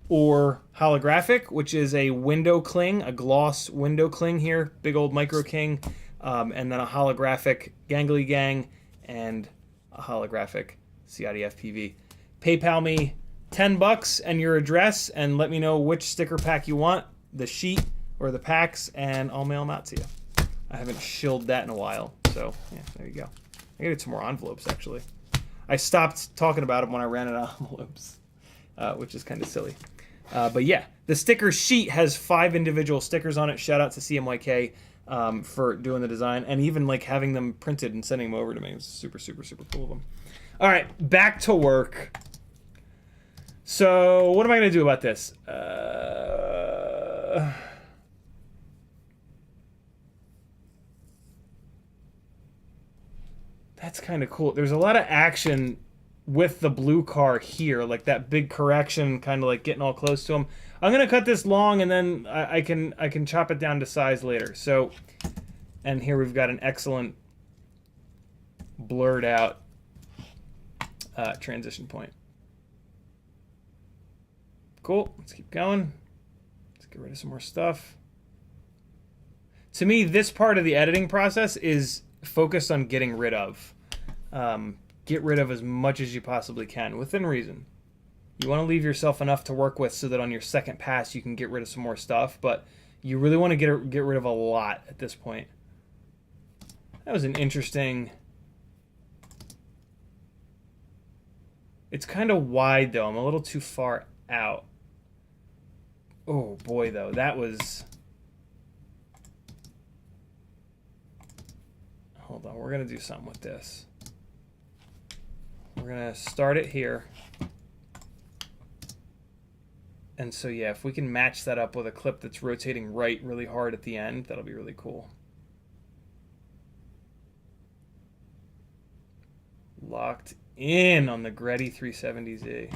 Or holographic, which is a window cling, a gloss window cling here, big old Micro King, and then a holographic Gangly Gang, and a holographic CiottiFPV. PayPal me $10 and your address, and let me know which sticker pack you want, the sheet or the packs, and I'll mail them out to you. I haven't shilled that in a while, so yeah, there you go. I gotta get some more envelopes, actually. I stopped talking about them when I ran out of envelopes, which is kind of silly. But yeah, the sticker sheet has 5 individual stickers on it. Shout out to CMYK for doing the design, and even like having them printed and sending them over to me. It was super, super, super cool of them. All right, back to work. So what am I going to do about this? That's kind of cool. There's a lot of action with the blue car here, like that big correction, kind of like getting all close to him. I'm going to cut this long, and then I can chop it down to size later. So, and here we've got an excellent blurred out transition point. Cool. Let's keep going. Let's get rid of some more stuff. To me, this part of the editing process is focused on getting rid of. Get rid of as much as you possibly can, within reason. You want to leave yourself enough to work with so that on your second pass you can get rid of some more stuff, but you really want to get rid of a lot at this point. That was an interesting... It's kind of wide, though. I'm a little too far out. Oh, boy, though. That was... Hold on. We're going to do something with this. We're going to start it here. And so, yeah, if we can match that up with a clip that's rotating right really hard at the end, that'll be really cool. Locked in on the Greddy 370Z.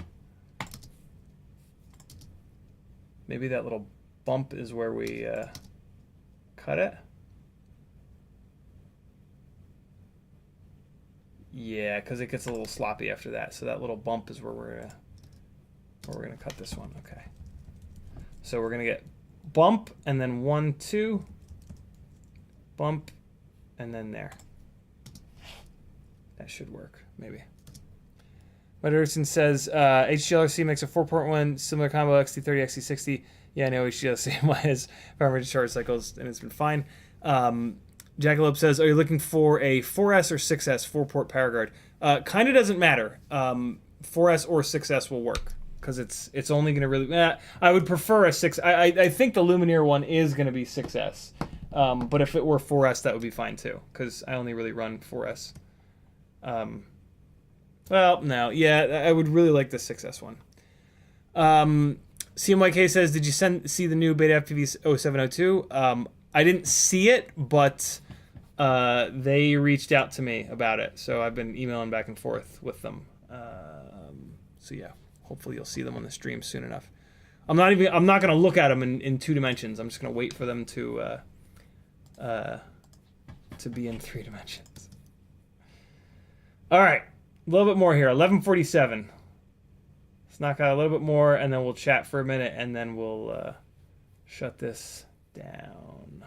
Maybe that little bump is where we cut it. Yeah, because it gets a little sloppy after that. So that little bump is where we're gonna cut this one. Okay. So we're gonna get bump and then 1, 2, bump, and then there. That should work, maybe. Mudderson says HGLRC makes a 4.1 similar combo XT30, XT60. Yeah, I know HGLRC has power charge cycles, and it's been fine. Jackalope says, are you looking for a 4S or 6S 4-port power guard? Kind of doesn't matter. 4S or 6S will work because it's only going to really... I would prefer a 6... I think the Lumineer one is going to be 6S. But if it were 4S, that would be fine too because I only really run 4S. Well, no. Yeah, I would really like the 6S one. CMYK says, did you see the new Beta FPV 0702? I didn't see it, but they reached out to me about it. So I've been emailing back and forth with them. So yeah, hopefully you'll see them on the stream soon enough. I'm not going to look at them in 2 dimensions. I'm just going to wait for them to be in 3 dimensions. All right. A little bit more here. 11:47. Let's knock out a little bit more, and then we'll chat for a minute, and then we'll shut this down.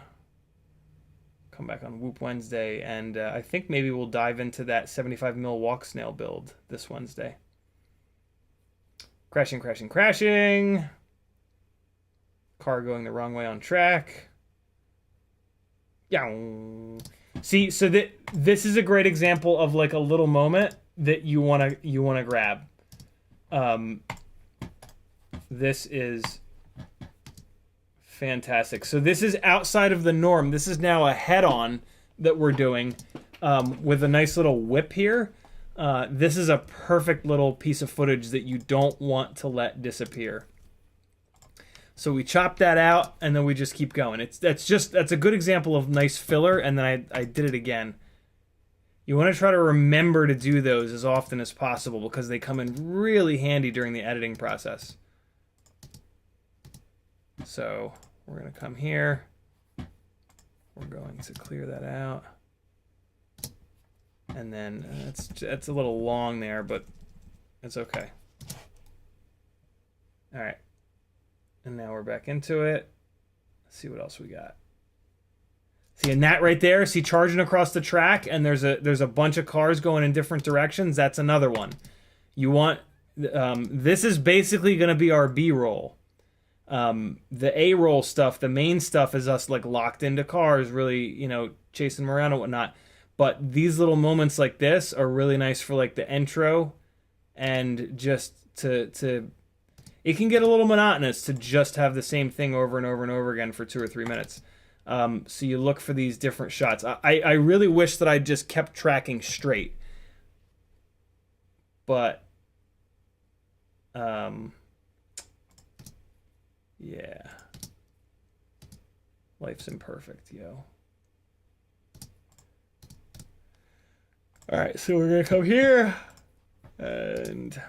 Come back on Whoop Wednesday, and I think maybe we'll dive into that 75mm Walksnail build this Wednesday. Crashing, crashing, crashing. Car going the wrong way on track. Yeah. See, so this is a great example of like a little moment that you wanna grab. This is fantastic. So this is outside of the norm. This is now a head-on that we're doing with a nice little whip here. This is a perfect little piece of footage that you don't want to let disappear. So we chop that out, and then we just keep going. That's a good example of nice filler, and then I did it again. You want to try to remember to do those as often as possible because they come in really handy during the editing process. So we're going to come here. We're going to clear that out. And then it's a little long there, but it's okay. All right. And now we're back into it. Let's see what else we got. See, and that right there, see charging across the track, and there's a bunch of cars going in different directions. That's another one. You want this is basically going to be our B-roll. The A-roll stuff, the main stuff is us like locked into cars, really, chasing them around and whatnot. But these little moments like this are really nice for like the intro, and just to it can get a little monotonous to just have the same thing over and over and over again for 2 or 3 minutes. So you look for these different shots. I really wish that I just kept tracking straight. But, yeah. Life's imperfect, yo. All right, so we're going to come here. And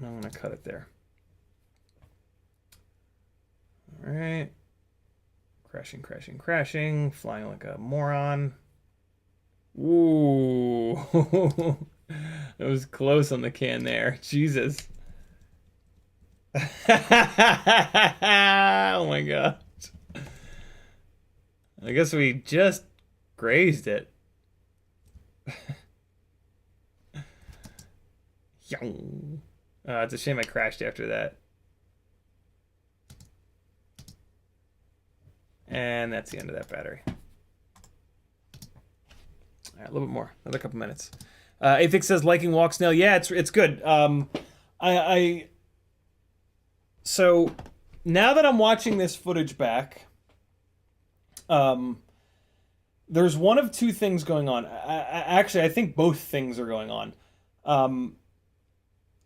I'm going to cut it there. All right. Crashing, crashing, crashing. Flying like a moron. Ooh. It was close on the can there. Jesus. Oh my gosh. I guess we just grazed it. It's a shame I crashed after that. And that's the end of that battery. All right, a little bit more. Another couple minutes. Athix says, liking Walksnail. Yeah, it's good. So now that I'm watching this footage back, there's one of 2 things going on. Actually, I think both things are going on.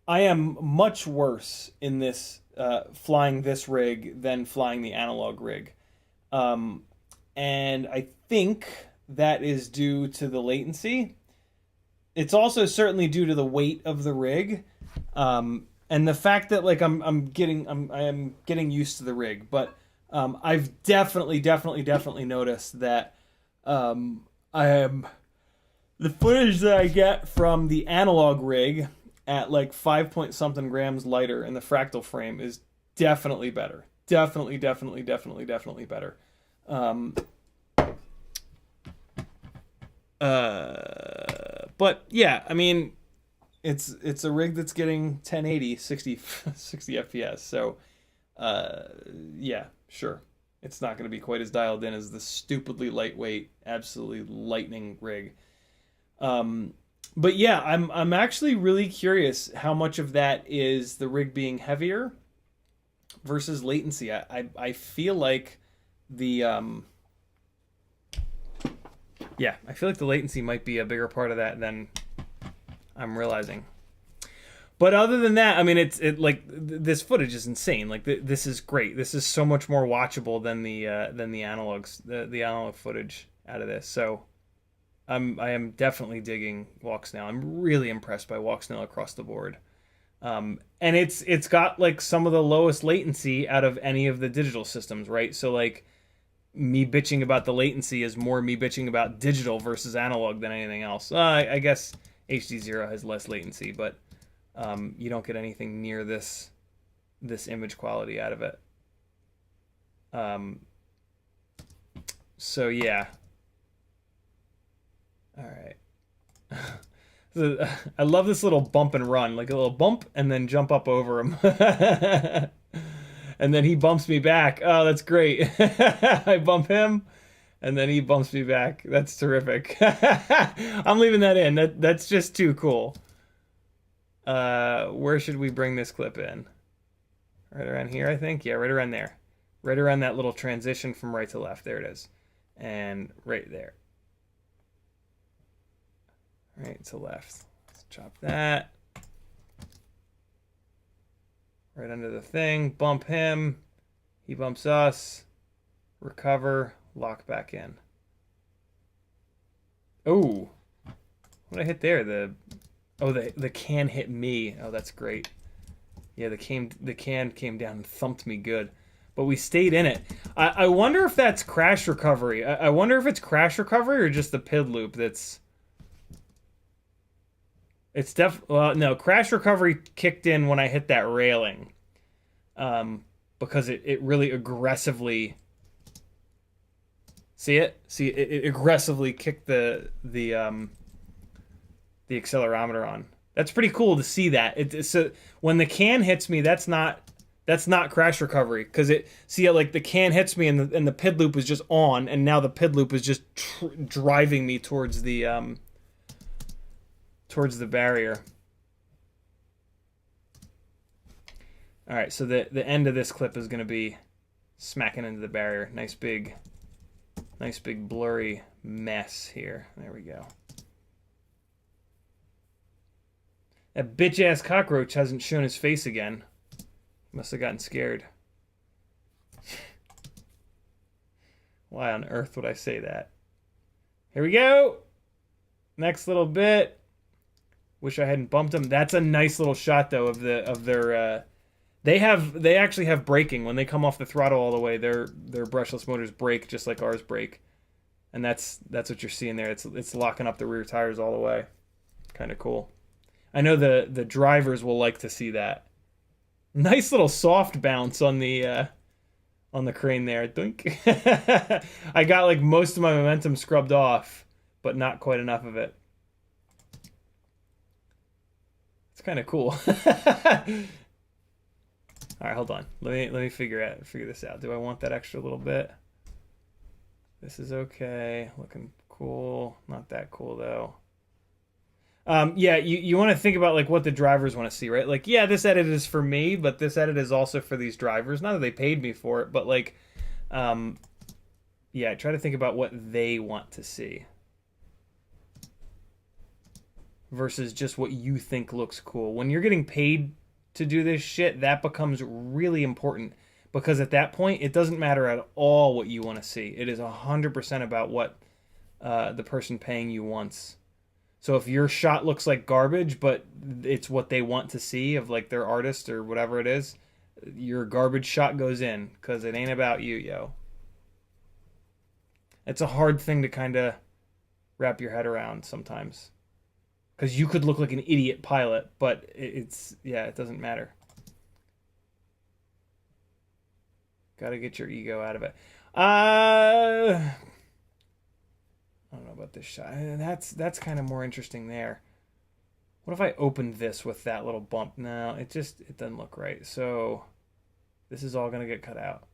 I am much worse in this flying this rig than flying the analog rig. And I think that is due to the latency. It's also certainly due to the weight of the rig. And the fact that like I am getting used to the rig, but I've definitely noticed that the footage that I get from the analog rig at like 5 point something grams lighter in the fractal frame is definitely better. Definitely better. But yeah, I mean, it's a rig that's getting 1080, 60 FPS. So, uh, yeah, sure. It's not going to be quite as dialed in as the stupidly lightweight, absolutely lightning rig. Um, but yeah, I'm actually really curious how much of that is the rig being heavier versus latency. I feel like the yeah, I feel like the latency might be a bigger part of that than I'm realizing. But other than that, I mean, this footage is insane. Like this is great. This is so much more watchable than the analogs, the analog footage out of this. So I am definitely digging Walksnail. I'm really impressed by Walksnail across the board. And it's got like some of the lowest latency out of any of the digital systems, right? So like me bitching about the latency is more me bitching about digital versus analog than anything else. I guess HD0 has less latency, but you don't get anything near this image quality out of it. So yeah. All right. So, I love this little bump and run, like a little bump and then jump up over him. And then he bumps me back. Oh, that's great. I bump him and then he bumps me back. That's terrific. I'm leaving that in. That's just too cool. Where should we bring this clip in? Right around here, I think. Yeah, right around there. Right around that little transition from right to left. There it is. And right there. Right to left. Let's chop that. Right under the thing. Bump him. He bumps us. Recover. Lock back in. Oh. What did I hit there? The can hit me. Oh, that's great. Yeah, the can came down and thumped me good. But we stayed in it. I wonder if that's crash recovery. I wonder if it's crash recovery or just the PID loop that's... It's well, no, crash recovery kicked in when I hit that railing. Because it really aggressively... See it? See, it aggressively kicked the accelerometer on. That's pretty cool to see that. So when the can hits me, that's not crash recovery, because like the can hits me and the PID loop is just on, and now the PID loop is just driving me towards the barrier. All right, so the end of this clip is going to be smacking into the barrier. Nice big blurry mess here. There we go. That bitch-ass cockroach hasn't shown his face again. Must have gotten scared. Why on earth would I say that? Here we go. Next little bit. Wish I hadn't bumped him. That's a nice little shot though of their. They actually have braking when they come off the throttle all the way. Their brushless motors brake just like ours brake, and that's what you're seeing there. It's locking up the rear tires all the way. Kind of cool. I know the drivers will like to see that. Nice little soft bounce on the crane there. Dunk. I got like most of my momentum scrubbed off, but not quite enough of it. It's kind of cool. All right, hold on. Let me figure this out. Do I want that extra little bit? This is okay. Looking cool. Not that cool though. Yeah, you want to think about like what the drivers want to see, right? Like, yeah, this edit is for me, but this edit is also for these drivers. Not that they paid me for it, but like, yeah, try to think about what they want to see versus just what you think looks cool. When you're getting paid to do this shit, that becomes really important, because at that point, it doesn't matter at all what you want to see. It is 100% about what the person paying you wants. So if your shot looks like garbage, but it's what they want to see of like their artist or whatever it is, your garbage shot goes in, because it ain't about you, yo. It's a hard thing to kind of wrap your head around sometimes, because you could look like an idiot pilot, but it doesn't matter. Got to get your ego out of it. I don't know, about this shot. And that's kind of more interesting there. What if I opened this with that little bump? No, it doesn't look right. So this is all gonna get cut out.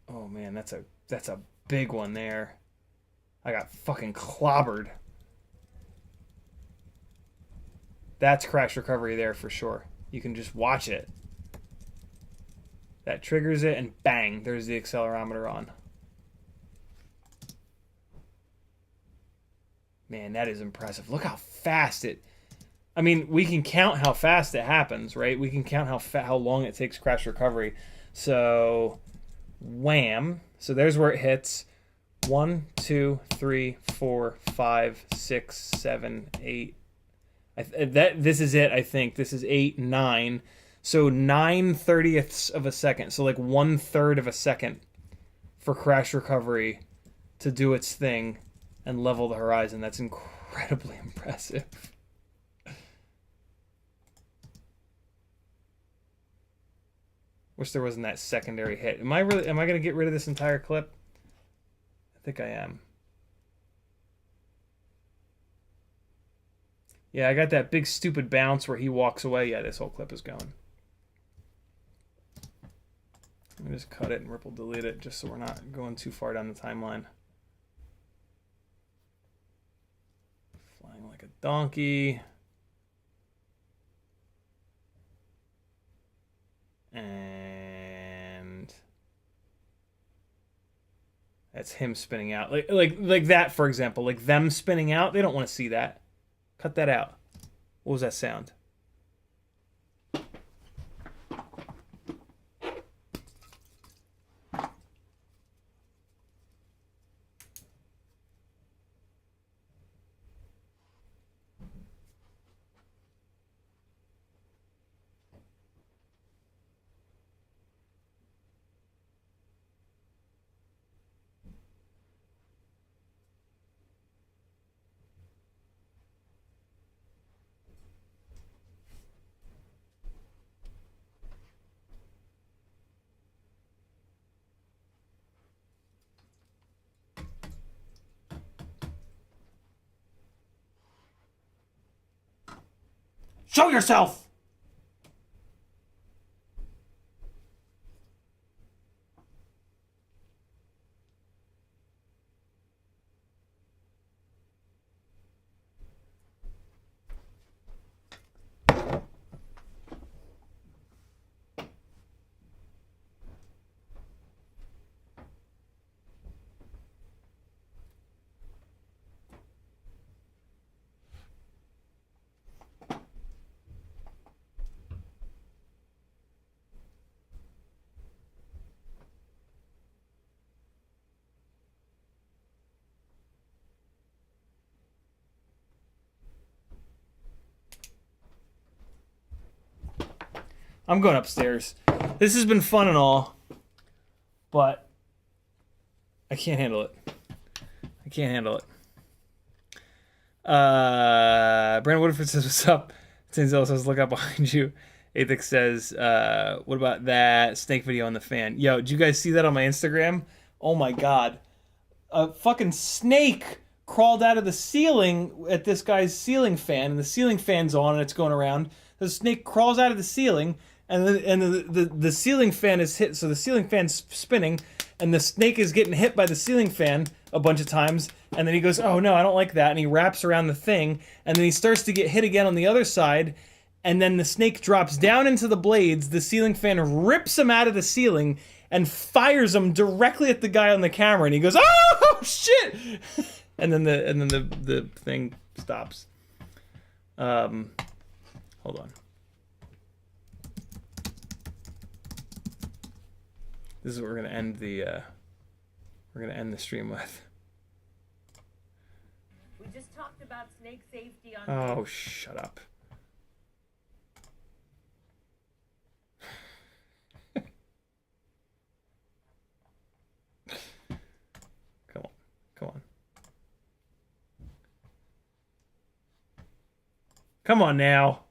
Oh man, that's a big one there. I got fucking clobbered. That's crash recovery there for sure. You can just watch it. That triggers it, and bang, there's the accelerometer on. Man, that is impressive. Look how fast it... I mean, we can count how fast it happens, right? We can count how long it takes crash recovery. So, wham. So there's where it hits. 1, 2, 3, 4, 5, 6, 7, 8. This is it, I think. This is 8, 9. So 9/30ths of a second. So like 1/3 of a second for crash recovery to do its thing and level the horizon. That's incredibly impressive. Wish there wasn't that secondary hit. Am I gonna get rid of this entire clip? I think I am. Yeah, I got that big stupid bounce where he walks away. Yeah, this whole clip is going. Let me just cut it and ripple delete it just so we're not going too far down the timeline. Flying like a donkey. And that's him spinning out. Like that, for example. Like them spinning out, they don't want to see that. Cut that out. What was that sound? Show yourself! I'm going upstairs. This has been fun and all, but I can't handle it. I can't handle it. Brandon Woodford says, what's up? Tinzel says, look out behind you. Athix says, what about that snake video on the fan? Yo, did you guys see that on my Instagram? Oh my god. A fucking snake crawled out of the ceiling at this guy's ceiling fan, and the ceiling fan's on and it's going around. The snake crawls out of the ceiling, and the ceiling fan is hit, so the ceiling fan's spinning, and the snake is getting hit by the ceiling fan a bunch of times, and then he goes, oh no, I don't like that, and he wraps around the thing, and then he starts to get hit again on the other side, and then the snake drops down into the blades, the ceiling fan rips him out of the ceiling, and fires him directly at the guy on the camera, and he goes, oh shit! and then the thing stops. Hold on. This is what we're gonna end the stream with. We just talked about snake safety on. Oh, shut up. Come on, come on. Come on now.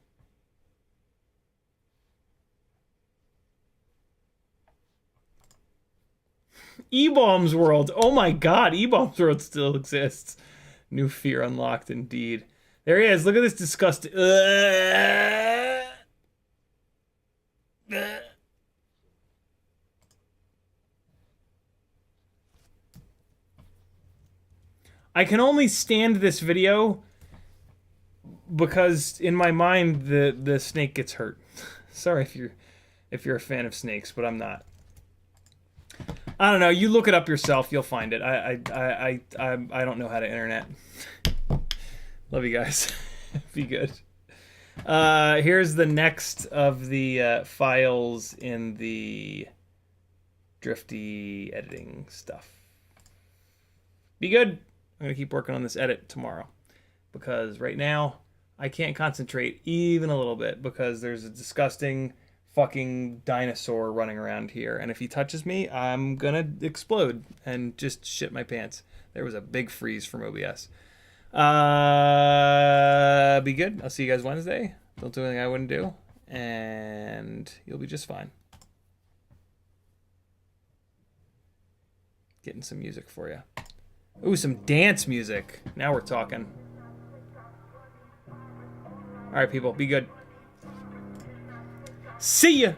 E-Bombs World. Oh my god, E-Bombs World still exists. New fear unlocked indeed. There he is. Look at this disgusting. I can only stand this video because in my mind the snake gets hurt. Sorry if you're a fan of snakes, but I'm not. I don't know. You look it up yourself. You'll find it. I don't know how to internet. Love you guys. Be good. Here's the next of the files in the drifty editing stuff. Be good. I'm going to keep working on this edit tomorrow. Because right now, I can't concentrate even a little bit. Because there's a disgusting fucking dinosaur running around here. And if he touches me, I'm going to explode and just shit my pants. There was a big freeze from OBS. Be good. I'll see you guys Wednesday. Don't do anything I wouldn't do. And you'll be just fine. Getting some music for you. Ooh, some dance music. Now we're talking. All right, people. Be good. See ya!